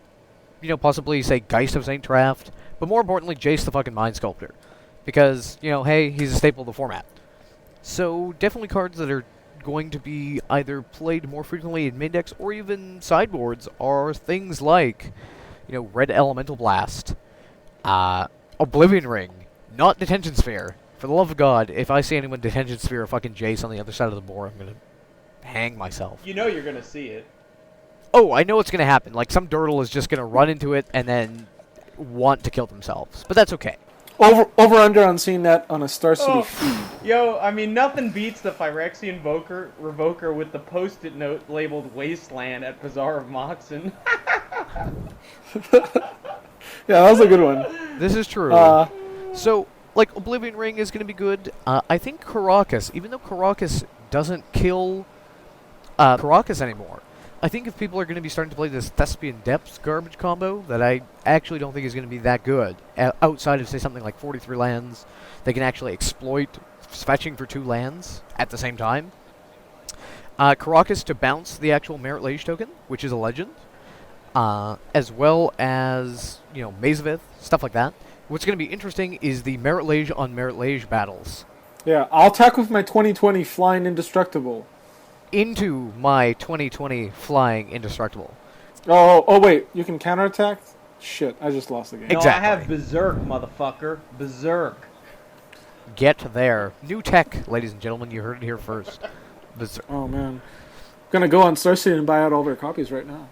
possibly, say, Geist of St. Traft, but more importantly, Jace the fucking Mind Sculptor. Because, hey, he's a staple of the format. So, definitely cards that are going to be either played more frequently in main decks or even sideboards are things like, Red Elemental Blast, Oblivion Ring, not Detention Sphere. For the love of God, if I see anyone Detention Sphere or fucking Jace on the other side of the board, I'm gonna hang myself. You know you're gonna see it. Oh, I know what's gonna happen. Like, some Dirtle is just gonna run into it and then want to kill themselves. But that's okay. Over under on seeing that on a Star City feed. Yo, I mean, nothing beats the Phyrexian Revoker with the post-it note labeled Wasteland at Bazaar of Moxen. Yeah, that was a good one. This is true. So, like, Oblivion Ring is going to be good. I think Karakas, even though Karakas doesn't kill Karakas anymore, I think if people are going to be starting to play this Thespian Depths garbage combo, that I actually don't think is going to be that good, outside of, say, something like 43 lands, they can actually exploit fetching for 2 lands at the same time. Karakas to bounce the actual Merit Lage token, which is a legend, as well as, Mazavith, stuff like that. What's going to be interesting is the Merit Lage on Merit Lage battles. Yeah, I'll attack with my 2020 Flying Indestructible. Into my 2020 Flying Indestructible. Oh, wait, you can counterattack? Shit, I just lost the game. Exactly. No, I have Berserk, motherfucker. Berserk. Get there. New tech, ladies and gentlemen. You heard it here first. Oh, man. I'm gonna go on Star City and buy out all their copies right now.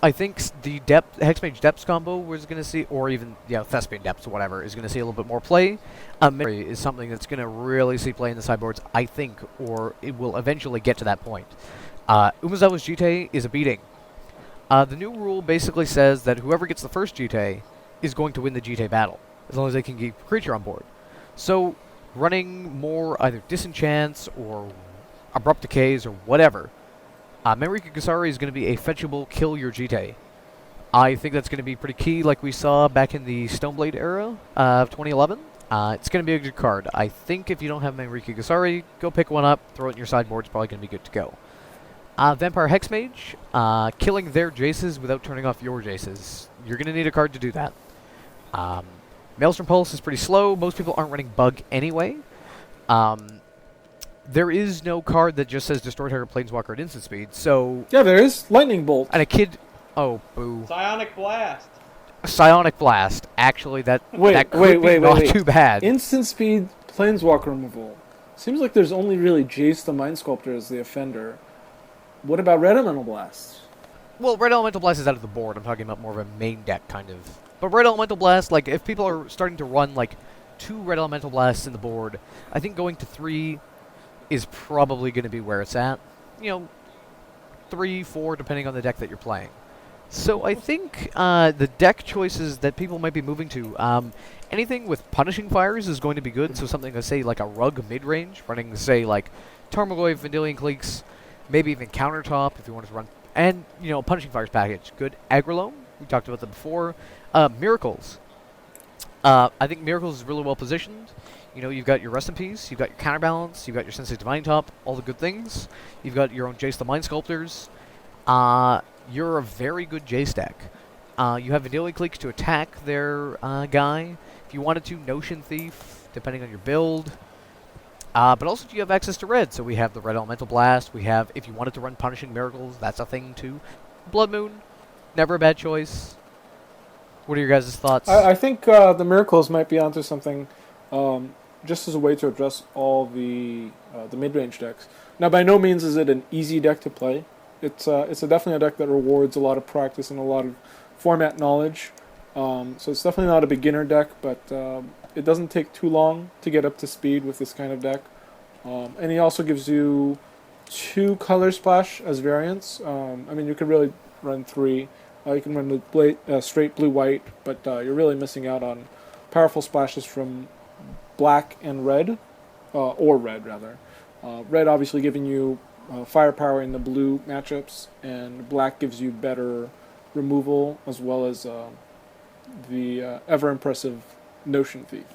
I think the Hexmage Depths combo was going to see, or even, Thespian Depths or whatever, is going to see a little bit more play. Is something that's going to really see play in the sideboards, I think, or it will eventually get to that point. Umezawa's Jite is a beating. The new rule basically says that whoever gets the first Jite is going to win the Jite battle, as long as they can keep a creature on board. So, running more either Disenchants or Abrupt Decays or whatever Menrika Gasari is going to be a fetchable kill your Jite. I think that's going to be pretty key, like we saw back in the Stoneblade era of 2011. It's going to be a good card. I think if you don't have Menrika Gasari, go pick one up, throw it in your sideboard. It's probably going to be good to go. Vampire Hexmage, killing their Jaces without turning off your Jaces. You're going to need a card to do that. Maelstrom Pulse is pretty slow. Most people aren't running Bug anyway. There is no card that just says Destroy Target Planeswalker at instant speed, so... Yeah, there is. Lightning Bolt. And a kid... Oh, boo. Psionic Blast. Psionic Blast. Actually, that could be not too bad. Instant speed Planeswalker removal. Seems like there's only really Jace the Mind Sculptor as the offender. What about Red Elemental Blast? Well, Red Elemental Blast is out of the board. I'm talking about more of a main deck, kind of. But Red Elemental Blast, like, if people are starting to run, like, 2 Red Elemental Blasts in the board, I think going to 3 is probably going to be where it's at. 3, 4, depending on the deck that you're playing. So I think the deck choices that people might be moving to, anything with Punishing Fires is going to be good. So something, say, like a Rug mid-range, running, say, like Tarmogoyf, Vendilion Cliques, maybe even Countertop if you want to run. And, Punishing Fires package. Good. Agrolome, we talked about that before. Miracles. I think Miracles is really well positioned. You've got your Rest in Peace, you've got your Counterbalance, you've got your Sensei Divine Top, all the good things. You've got your own Jace the Mind Sculptors. You're a very good Jace deck. You have Vendilion Cliques to attack their guy. If you wanted to, Notion Thief, depending on your build. But also you have access to red, so we have the Red Elemental Blast. We have, if you wanted to run Punishing Miracles, that's a thing too. Blood Moon, never a bad choice. What are your guys' thoughts? I think the Miracles might be onto something, just as a way to address all the mid-range decks. Now, by no means is it an easy deck to play. It's definitely a deck that rewards a lot of practice and a lot of format knowledge. So it's definitely not a beginner deck, but it doesn't take too long to get up to speed with this kind of deck. And he also gives you 2 Color Splash as variants. You could really run 3. You can run the straight blue-white, but you're really missing out on powerful splashes from black and red, or red, rather. Red obviously giving you firepower in the blue matchups, and black gives you better removal, as well as the ever-impressive Notion Thief.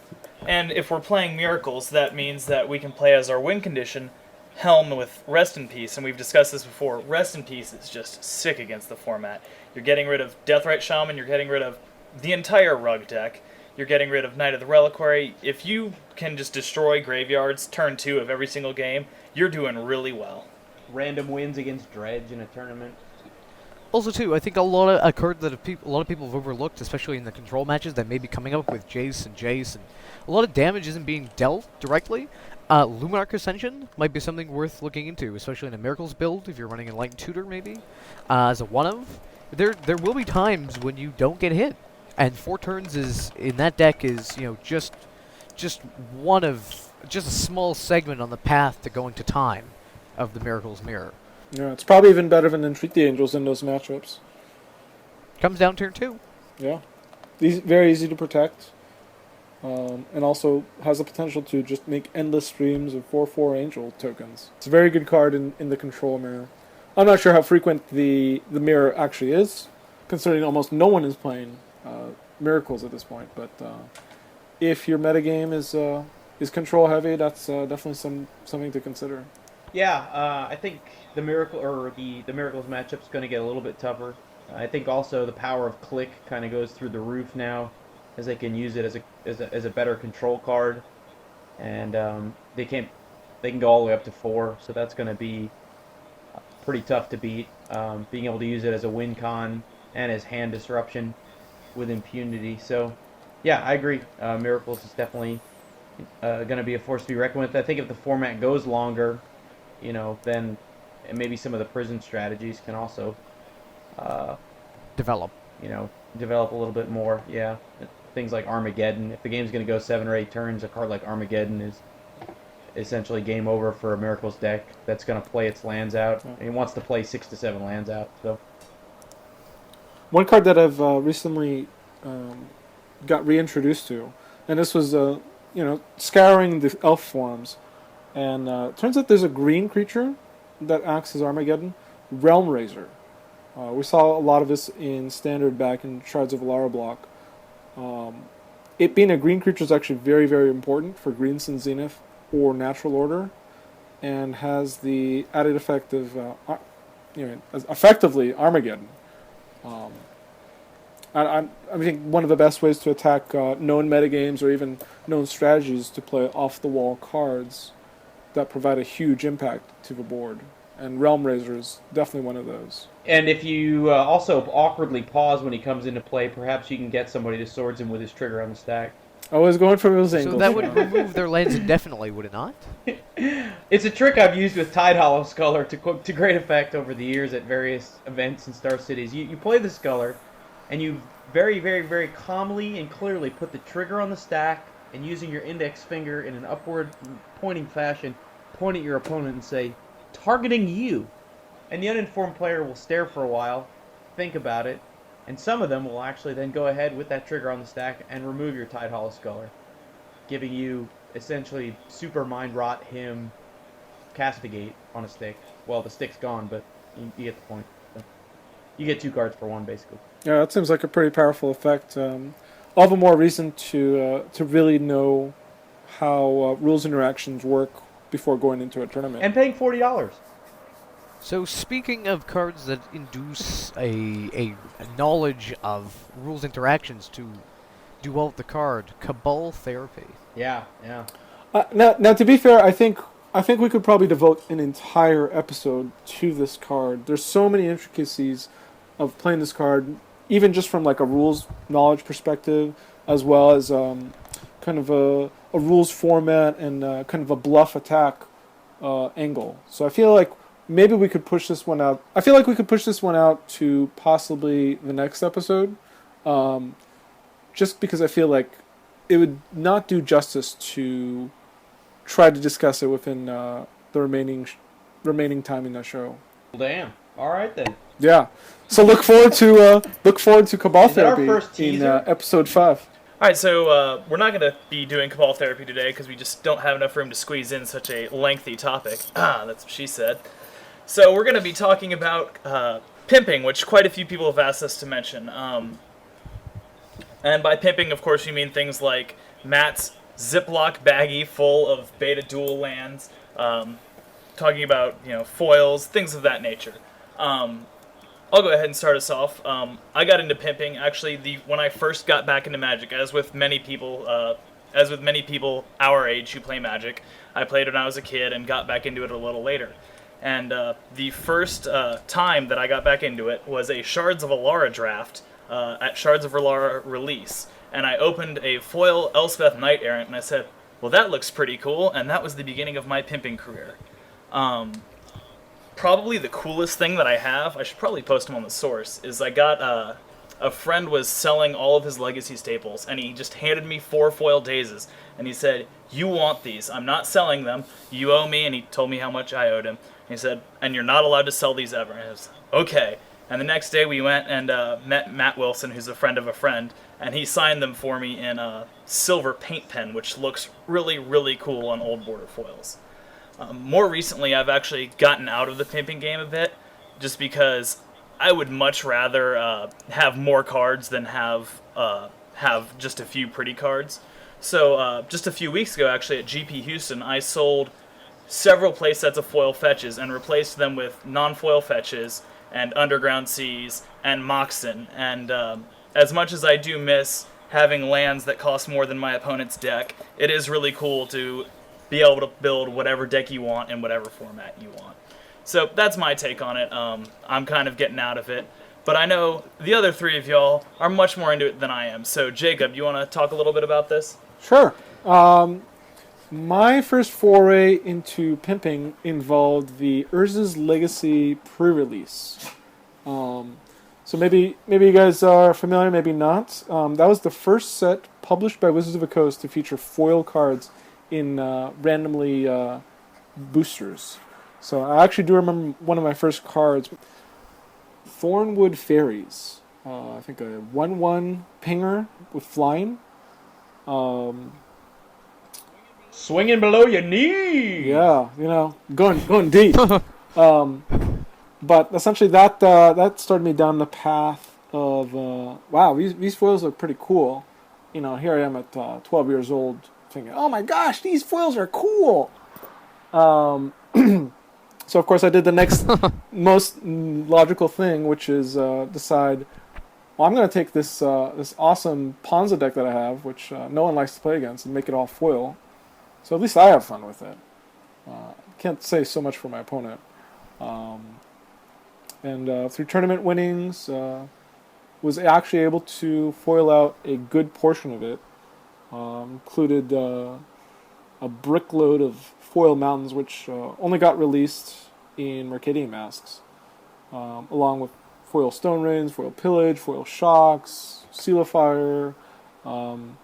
And if we're playing Miracles, that means that we can play as our win condition Helm with Rest in Peace, and we've discussed this before. Rest in Peace is just sick against the format. You're getting rid of Deathrite Shaman, you're getting rid of the entire Rug deck, you're getting rid of Knight of the Reliquary. If you can just destroy graveyards turn 2 of every single game, you're doing really well. Random wins against Dredge in a tournament. Also, too, I think a card that a lot of people have overlooked, especially in the control matches that may be coming up with Jace, and a lot of damage isn't being dealt directly. Luminarch Ascension might be something worth looking into, especially in a Miracles build, if you're running a Enlightened Tutor, maybe, as a one-of. There will be times when you don't get hit, and 4 turns in that deck is, just a small segment on the path to going to time of the Miracles Mirror. Yeah, it's probably even better than Entreat the Angels in those matchups. Comes down turn 2. Yeah. Very easy to protect. And also has the potential to just make endless streams of 4/4 Angel tokens. It's a very good card in the control mirror. I'm not sure how frequent the mirror actually is, considering almost no one is playing Miracles at this point. But if your metagame is control heavy, that's definitely something to consider. Yeah, I think the Miracles matchup's going to get a little bit tougher. I think also the power of Click kind of goes through the roof now, as they can use it as a better control card, and they can go all the way up to 4. So that's going to be pretty tough to beat. Being able to use it as a win con and as hand disruption with impunity. So yeah, I agree. Miracles is definitely going to be a force to be reckoned with. I think if the format goes longer, then maybe some of the prison strategies can also develop. Develop a little bit more. Yeah, things like Armageddon. If the game's going to go 7 or 8 turns, a card like Armageddon is essentially game over for a Miracles deck that's going to play its lands out. And it wants to play 6 to 7 lands out. So one card that I've recently got reintroduced to, and this was scouring the elf forms, and it turns out there's a green creature that acts as Armageddon. Realm Razor. We saw a lot of this in Standard back in Shards of Alara block. It being a green creature is actually very, very important for Green Sun Zenith or Natural Order, and has the added effect of effectively Armageddon. I think one of the best ways to attack known metagames or even known strategies to play off-the-wall cards that provide a huge impact to the board. And Realm Razor is definitely one of those. And if you also awkwardly pause when he comes into play, perhaps you can get somebody to swords him with his trigger on the stack. I was going for those angles. So that would remove their lands indefinitely, would it not? It's a trick I've used with Tide Hollow Sculler to great effect over the years at various events in Star Cities. You play the Sculler, and you very, very, very calmly and clearly put the trigger on the stack, and using your index finger in an upward pointing fashion, point at your opponent and say, "Targeting you." And the uninformed player will stare for a while, think about it, and some of them will actually then go ahead with that trigger on the stack and remove your Tide Hollow Sculler, giving you essentially Super Mind Rot him Castigate on a stick. Well, the stick's gone, but you get the point. So you get 2 cards for 1, basically. Yeah, that seems like a pretty powerful effect. All the more reason to really know how rules interactions work before going into a tournament. And paying $40. So speaking of cards that induce a knowledge of rules interactions to do well with the card, Cabal Therapy. Yeah. Now, to be fair, I think we could probably devote an entire episode to this card. There's so many intricacies of playing this card, even just from like a rules knowledge perspective, as well as kind of a rules format and kind of a bluff attack angle. So I feel like maybe we could push this one out. I feel like we could push this one out to possibly the next episode, just because I feel like it would not do justice to try to discuss it within the remaining time in the show. Damn. All right then. Yeah. So look forward to Cabal Is that our Therapy first in teaser? episode 5. All right, so we're not going to be doing Cabal Therapy today because we just don't have enough room to squeeze in such a lengthy topic. That's what she said. So we're going to be talking about pimping, which quite a few people have asked us to mention. And by pimping, of course, we mean things like Matt's Ziploc baggie full of beta dual lands, talking about foils, things of that nature. I'll go ahead and start us off. I got into pimping actually when I first got back into Magic, as with many people our age who play Magic. I played when I was a kid and got back into it a little later. And the first time that I got back into it was a Shards of Alara draft at Shards of Alara release. And I opened a foil Elspeth Knight Errant, and I said, well, that looks pretty cool, and that was the beginning of my pimping career. Probably the coolest thing that I have, I should probably post them on the source, is I got a friend was selling all of his legacy staples, and he just handed me 4 foil dazes, and he said, you want these, I'm not selling them, you owe me, and he told me how much I owed him. And he said, and you're not allowed to sell these ever. And I was, okay. And the next day we went and met Matt Wilson, who's a friend of a friend, and he signed them for me in a silver paint pen, which looks really, really cool on old border foils. More recently, I've actually gotten out of the pimping game a bit, just because I would much rather have more cards than have just a few pretty cards. So just a few weeks ago, actually, at GP Houston, I sold several play sets of foil fetches and replaced them with non-foil fetches and Underground Seas and Moxen. And as much as I do miss having lands that cost more than my opponent's deck, it is really cool to be able to build whatever deck you want in whatever format you want. So that's my take on it. I'm kind of getting out of it. But I know the other 3 of y'all are much more into it than I am. So Jacob, you want to talk a little bit about this? Sure. My first foray into pimping involved the Urza's Legacy pre-release. So maybe you guys are familiar, maybe not. That was the first set published by Wizards of the Coast to feature foil cards in randomly boosters. So I actually do remember one of my first cards, Thornwood Fairies. I think a 1/1 pinger with flying. Swinging below your knee. Yeah, going deep. But essentially, that started me down the path of wow, these foils look pretty cool. You know, here I am at 12 years old, thinking, oh my gosh, these foils are cool. Um, so of course, I did the next most logical thing, which is decide, well, I'm going to take this awesome Ponza deck that I have, which no one likes to play against, and make it all foil. So at least I have fun with it. Can't say so much for my opponent. And through tournament winnings, was actually able to foil out a good portion of it. Included a brickload of foil mountains, which only got released in Mercadian Masks, along with foil stone rains, foil pillage, foil shocks, seal of fire. And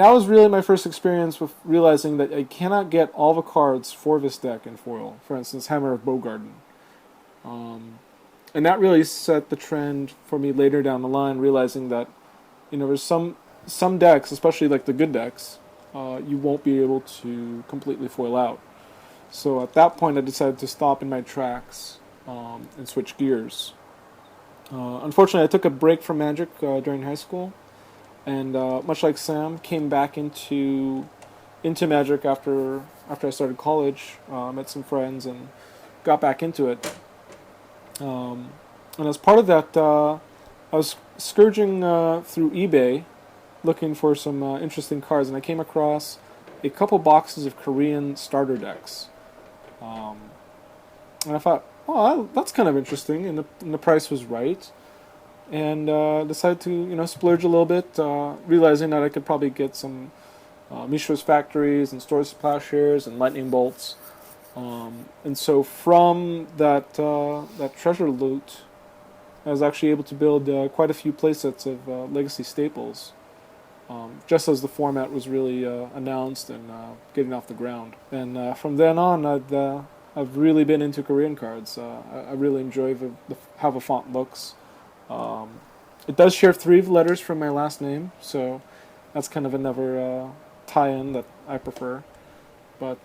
that was really my first experience with realizing that I cannot get all the cards for this deck in foil. For instance, Hammer of Bogarden. And that really set the trend for me later down the line, realizing that, you know, there's some decks, especially like the good decks, you won't be able to completely foil out. So at that point, I decided to stop in my tracks and switch gears. Unfortunately, I took a break from Magic during high school, and much like Sam, came back into Magic after I started college. Met some friends and got back into it. And as part of that, I was scourging through eBay, looking for some interesting cards, and I came across a couple boxes of Korean starter decks. And I thought, well, that's kind of interesting, and the price was right. And decided to, splurge a little bit, realizing that I could probably get some Mishra's Factories and Storage Plowshares and Lightning Bolts. And so from that treasure loot, I was actually able to build quite a few playsets of Legacy staples, just as the format was really announced and getting off the ground. And from then on, I've really been into Korean cards. I really enjoy how the font looks. It does share 3 letters from my last name, so that's kind of another tie-in that I prefer. But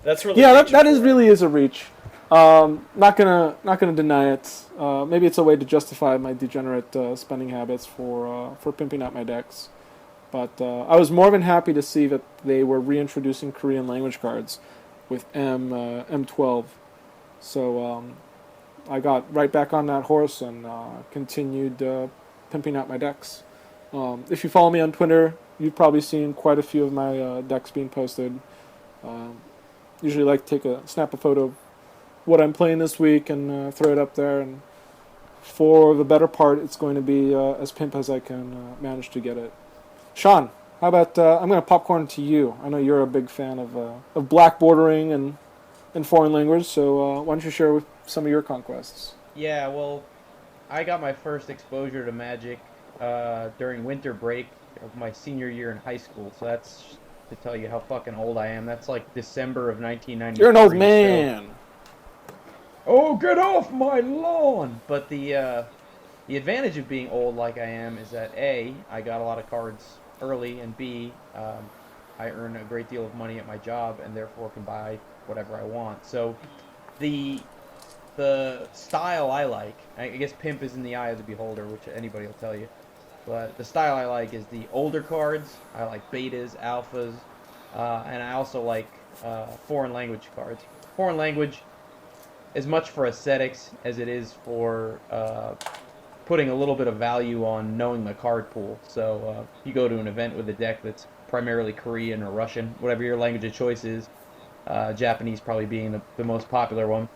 that's really that is really is a reach. Not gonna deny it. Maybe it's a way to justify my degenerate spending habits for pimping out my decks. But I was more than happy to see that they were reintroducing Korean language cards with M12. So I got right back on that horse and continued pimping out my decks. If you follow me on Twitter, you've probably seen quite a few of my decks being posted. Usually like to snap a photo of what I'm playing this week and throw it up there. And for the better part, it's going to be as pimp as I can manage to get it. Sean, how about I'm going to popcorn to you. I know you're a big fan of black bordering and foreign language, so why don't you share with some of your conquests? Yeah, well, I got my first exposure to Magic during winter break of my senior year in high school, so that's to tell you how fucking old I am. That's like December of 1993. You're an old man. So... Oh, get off my lawn! But the advantage of being old like I am is that A, I got a lot of cards early, and B, I earn a great deal of money at my job, and therefore can buy whatever I want. So the style I like, I guess pimp is in the eye of the beholder, which anybody will tell you. But the style I like is the older cards. I like betas, alphas, and I also like foreign language cards. Foreign language, as much for aesthetics as it is for putting a little bit of value on knowing the card pool. So you go to an event with a deck that's primarily Korean or Russian, whatever your language of choice is, Japanese probably being the most popular one.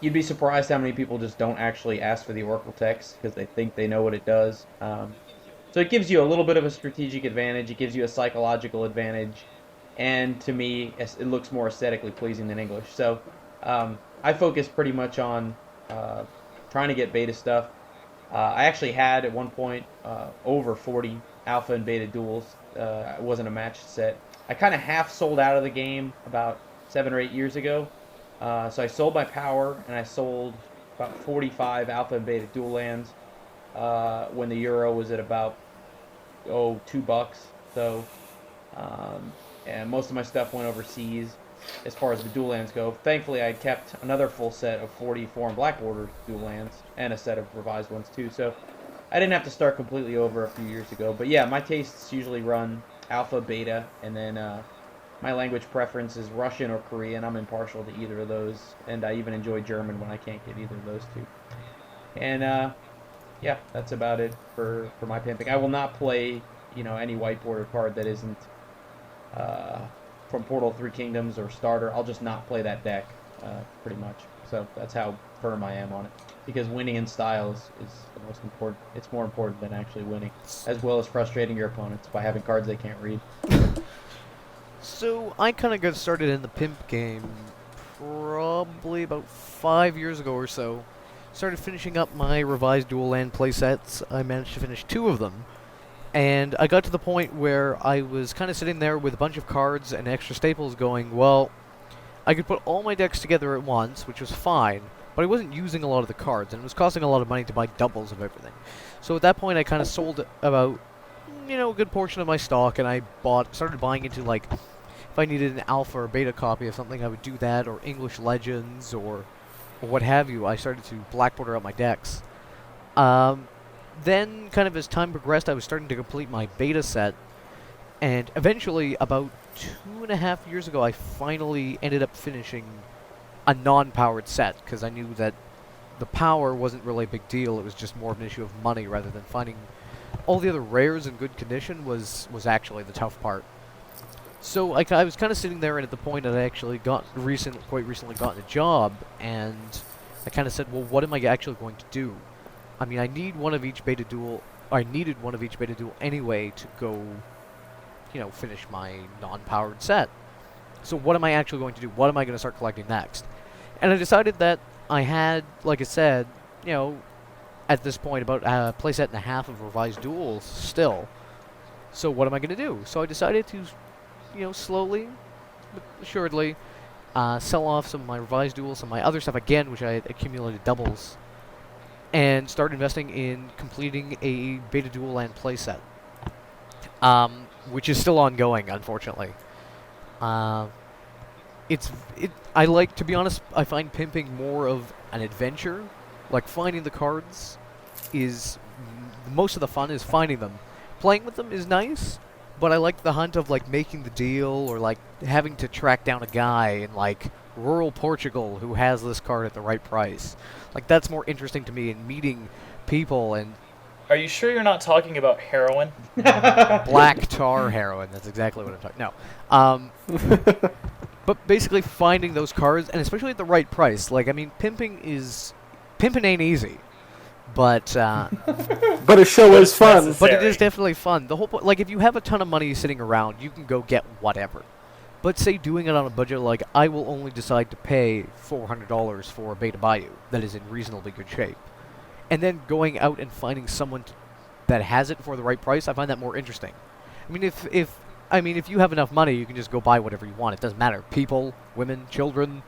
You'd be surprised how many people just don't actually ask for the Oracle text because they think they know what it does. So it gives you a little bit of a strategic advantage. It gives you a psychological advantage. And to me, it looks more aesthetically pleasing than English. So I focus pretty much on trying to get beta stuff. I actually had, at one point, over 40 alpha and beta duels. It wasn't a matched set. I kind of half sold out of the game about 7 or 8 years ago. So I sold my power, and I sold about 45 alpha and beta dual lands when the euro was at about $2. So, and most of my stuff went overseas. as far as the dual lands go. Thankfully, I kept another full set of 40 foreign black border dual lands and a set of revised ones too. So I didn't have to start completely over a few years ago. But yeah, my tastes usually run alpha, beta, and then my language preference is Russian or Korean. I'm impartial to either of those, and I even enjoy German when I can't get either of those two. And yeah, that's about it for my pimping. I will not play, any white border card that isn't from Portal 3 Kingdoms or Starter. I'll just not play that deck, pretty much. So that's how firm I am on it. Because winning in style is the most important. It's more important than actually winning, as well as frustrating your opponents by having cards they can't read. So I kind of got started in the pimp game probably about 5 years ago or so. Started finishing up my revised dual land playsets. I managed to finish 2 of them. And I got to the point where I was kind of sitting there with a bunch of cards and extra staples going, well, I could put all my decks together at once, which was fine, but I wasn't using a lot of the cards, and it was costing a lot of money to buy doubles of everything. So at that point, I kind of sold about, a good portion of my stock, and I started buying into, like, if I needed an alpha or beta copy of something, I would do that, or English Legends, or what have you. I started to black border out my decks. Then, kind of as time progressed, I was starting to complete my beta set, and eventually, about 2.5 years ago, I finally ended up finishing a non-powered set, because I knew that the power wasn't really a big deal. It was just more of an issue of money rather than finding all the other rares in good condition was actually the tough part. So I was kind of sitting there, and at the point that I actually quite recently gotten a job, and I kind of said, well, what am I actually going to do? I mean, I needed one of each beta duel anyway to go, finish my non-powered set. So what am I actually going to do? What am I going to start collecting next? And I decided that I had, like I said, at this point, about a playset and a half of revised duels still. So what am I going to do? So I decided to, slowly, but assuredly, sell off some of my revised duels, some of my other stuff again, which I had accumulated doubles, and start investing in completing a beta dual land playset, which is still ongoing, unfortunately. To be honest, I find pimping more of an adventure. Like, finding the cards is, most of the fun is finding them. Playing with them is nice, but I like the hunt of, like, making the deal, or, like, having to track down a guy in, like, rural Portugal who has this card at the right price. Like, that's more interesting to me, and meeting people and... Are you sure you're not talking about heroin? Black tar heroin, that's exactly what I'm talking... No. But basically finding those cards, and especially at the right price. Like, I mean, pimping ain't easy. But But a show is fun. necessary. But it is definitely fun. The whole point, like, if you have a ton of money sitting around, you can go get whatever. But say doing it on a budget, like, I will only decide to pay $400 for a Beta Bayou that is in reasonably good shape. And then going out and finding someone that has it for the right price, I find that more interesting. I mean, if you have enough money, you can just go buy whatever you want. It doesn't matter. People, women, children,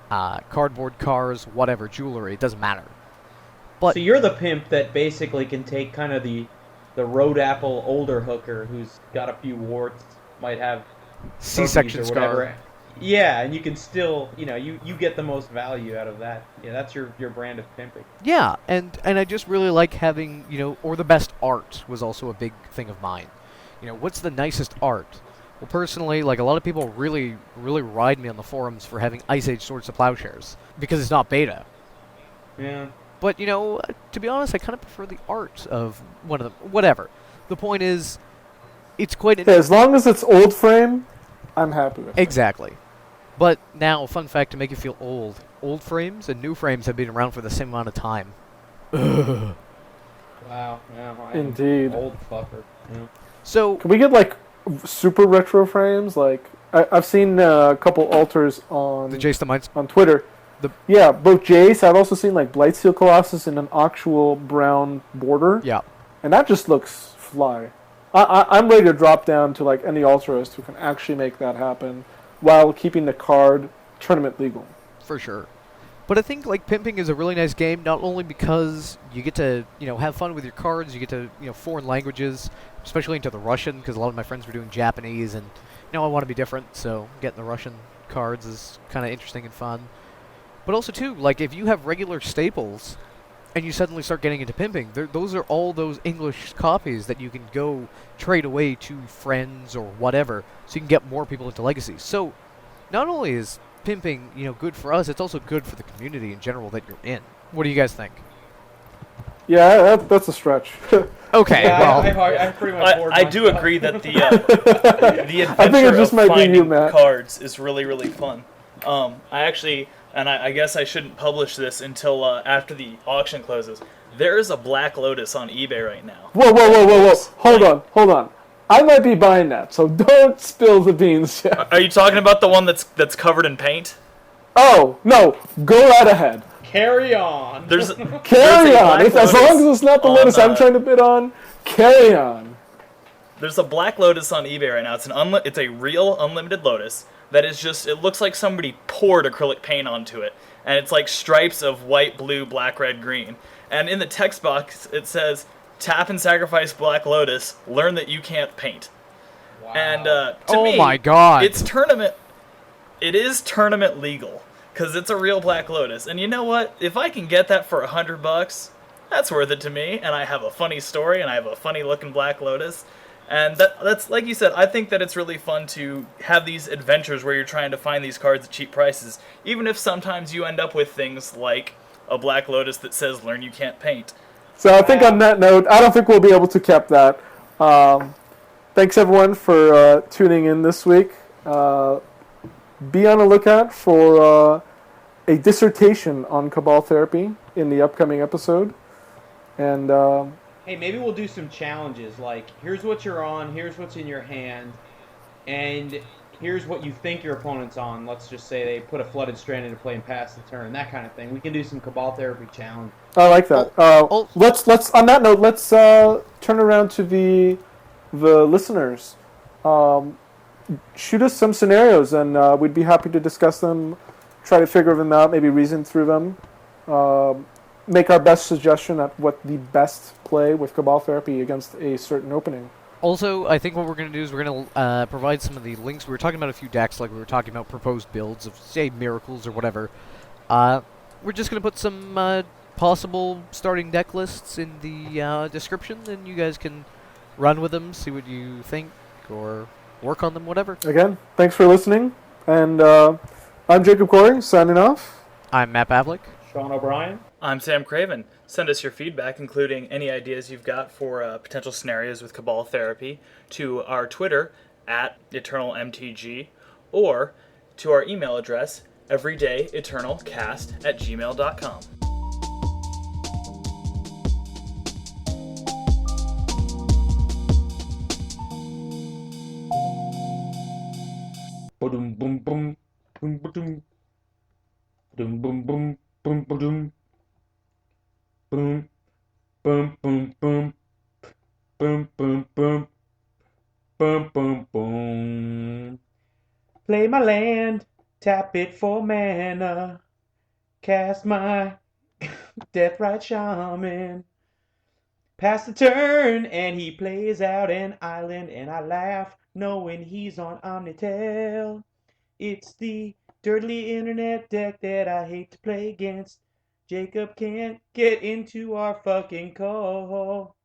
cardboard, cars, whatever, jewelry, it doesn't matter. But So you're the pimp that basically can take kind of the road apple older hooker who's got a few warts, might have C-section herpes or scar. whatever. Yeah, and you can still, you get the most value out of that. Yeah, that's your brand of pimping. Yeah, and I just really like having, or the best art was also a big thing of mine. What's the nicest art? Well, personally, like, a lot of people really, really ride me on the forums for having Ice Age Swords to Plowshares, because it's not beta. Yeah. But, to be honest, I kind of prefer the art of one of them. Whatever. The point is, it's quite... Yeah, as long as it's old frame, I'm happy with it. Exactly. But now, fun fact to make you feel old. Old frames and new frames have been around for the same amount of time. Wow. Yeah, I'm Indeed. an old fucker. Yeah. So, Can we get, like, super retro frames? Like, I've seen a couple altars on the Jace the Mind... on Twitter. Yeah, both Jace. I've also seen, like, Blightsteel Colossus in an actual brown border. Yeah. And that just looks fly. I'm ready to drop down to, like, any altarist who can actually make that happen while keeping the card tournament legal. For sure. But I think, like, pimping is a really nice game, not only because you get to, have fun with your cards, you get to, foreign languages, especially into the Russian, because a lot of my friends were doing Japanese, and, I want to be different, so getting the Russian cards is kind of interesting and fun. But also, too, like, if you have regular staples and you suddenly start getting into pimping, those are all those English copies that you can go trade away to friends or whatever, so you can get more people into Legacy. So, not only is pimping, good for us, it's also good for the community in general that you're in. What do you guys think? Yeah, that's a stretch. Okay, Yeah, well, I pretty much bored I do myself. agree that the I think it adventure just of might be finding you, Matt. cards is really, really fun. I guess I shouldn't publish this until after the auction closes. There is a Black Lotus on eBay right now. Whoa. Hold on. I might be buying that, so don't spill the beans yet. Are you talking about the one that's covered in paint? Oh, no. Go right ahead. Carry on. There's Carry a on. Black As long as Lotus it's not the on, Lotus I'm trying to bid on, carry on. There's a Black Lotus on eBay right now. It's a real unlimited Lotus that is just, it looks like somebody poured acrylic paint onto it. And it's like stripes of white, blue, black, red, green. And in the text box, it says, tap and sacrifice Black Lotus, learn that you can't paint. Wow. And oh me, my god. it is tournament legal. Because it's a real Black Lotus. And you know what? If I can get that for $100, that's worth it to me. And I have a funny story, and I have a funny looking Black Lotus. And that's like you said, I think that it's really fun to have these adventures where you're trying to find these cards at cheap prices, even if sometimes you end up with things like a Black Lotus that says learn you can't paint. So I think on that note, I don't think we'll be able to cap that. Thanks everyone for tuning in this week. Be on the lookout for a dissertation on Cabal therapy in the upcoming episode. And Hey, maybe we'll do some challenges, like, here's what you're on, here's what's in your hand, and here's what you think your opponent's on. Let's just say they put a Flooded Strand into play and pass the turn, that kind of thing. We can do some Cabal therapy challenge. I like that. Let's on that note, let's turn around to the listeners. Shoot us some scenarios, and we'd be happy to discuss them, try to figure them out, maybe reason through them, make our best suggestion at what the best play with Cabal therapy against a certain opening. Also, I think what we're going to do is we're going to provide some of the links. We were talking about a few decks, like we were talking about proposed builds of, say, Miracles or whatever. We're just going to put some possible starting deck lists in the description, and you guys can run with them, see what you think, or work on them, whatever. Again, thanks for listening, and I'm Jacob Corey, signing off. I'm Matt Pavlik. Sean O'Brien. I'm Sam Craven. Send us your feedback, including any ideas you've got for potential scenarios with Cabal therapy, to our Twitter @EternalMTG, or to our email address everydayeternalcast@gmail.com. Boom boom boom boom boom boom boom boom boom boom boom boom boom boom boom boom boom boom boom boom. Play my land, tap it for mana, cast my Deathrite Shaman. Pass the turn and he plays out an island, and I laugh knowing he's on Omnitail. It's the dirty internet deck that I hate to play against. Jacob can't get into our fucking call.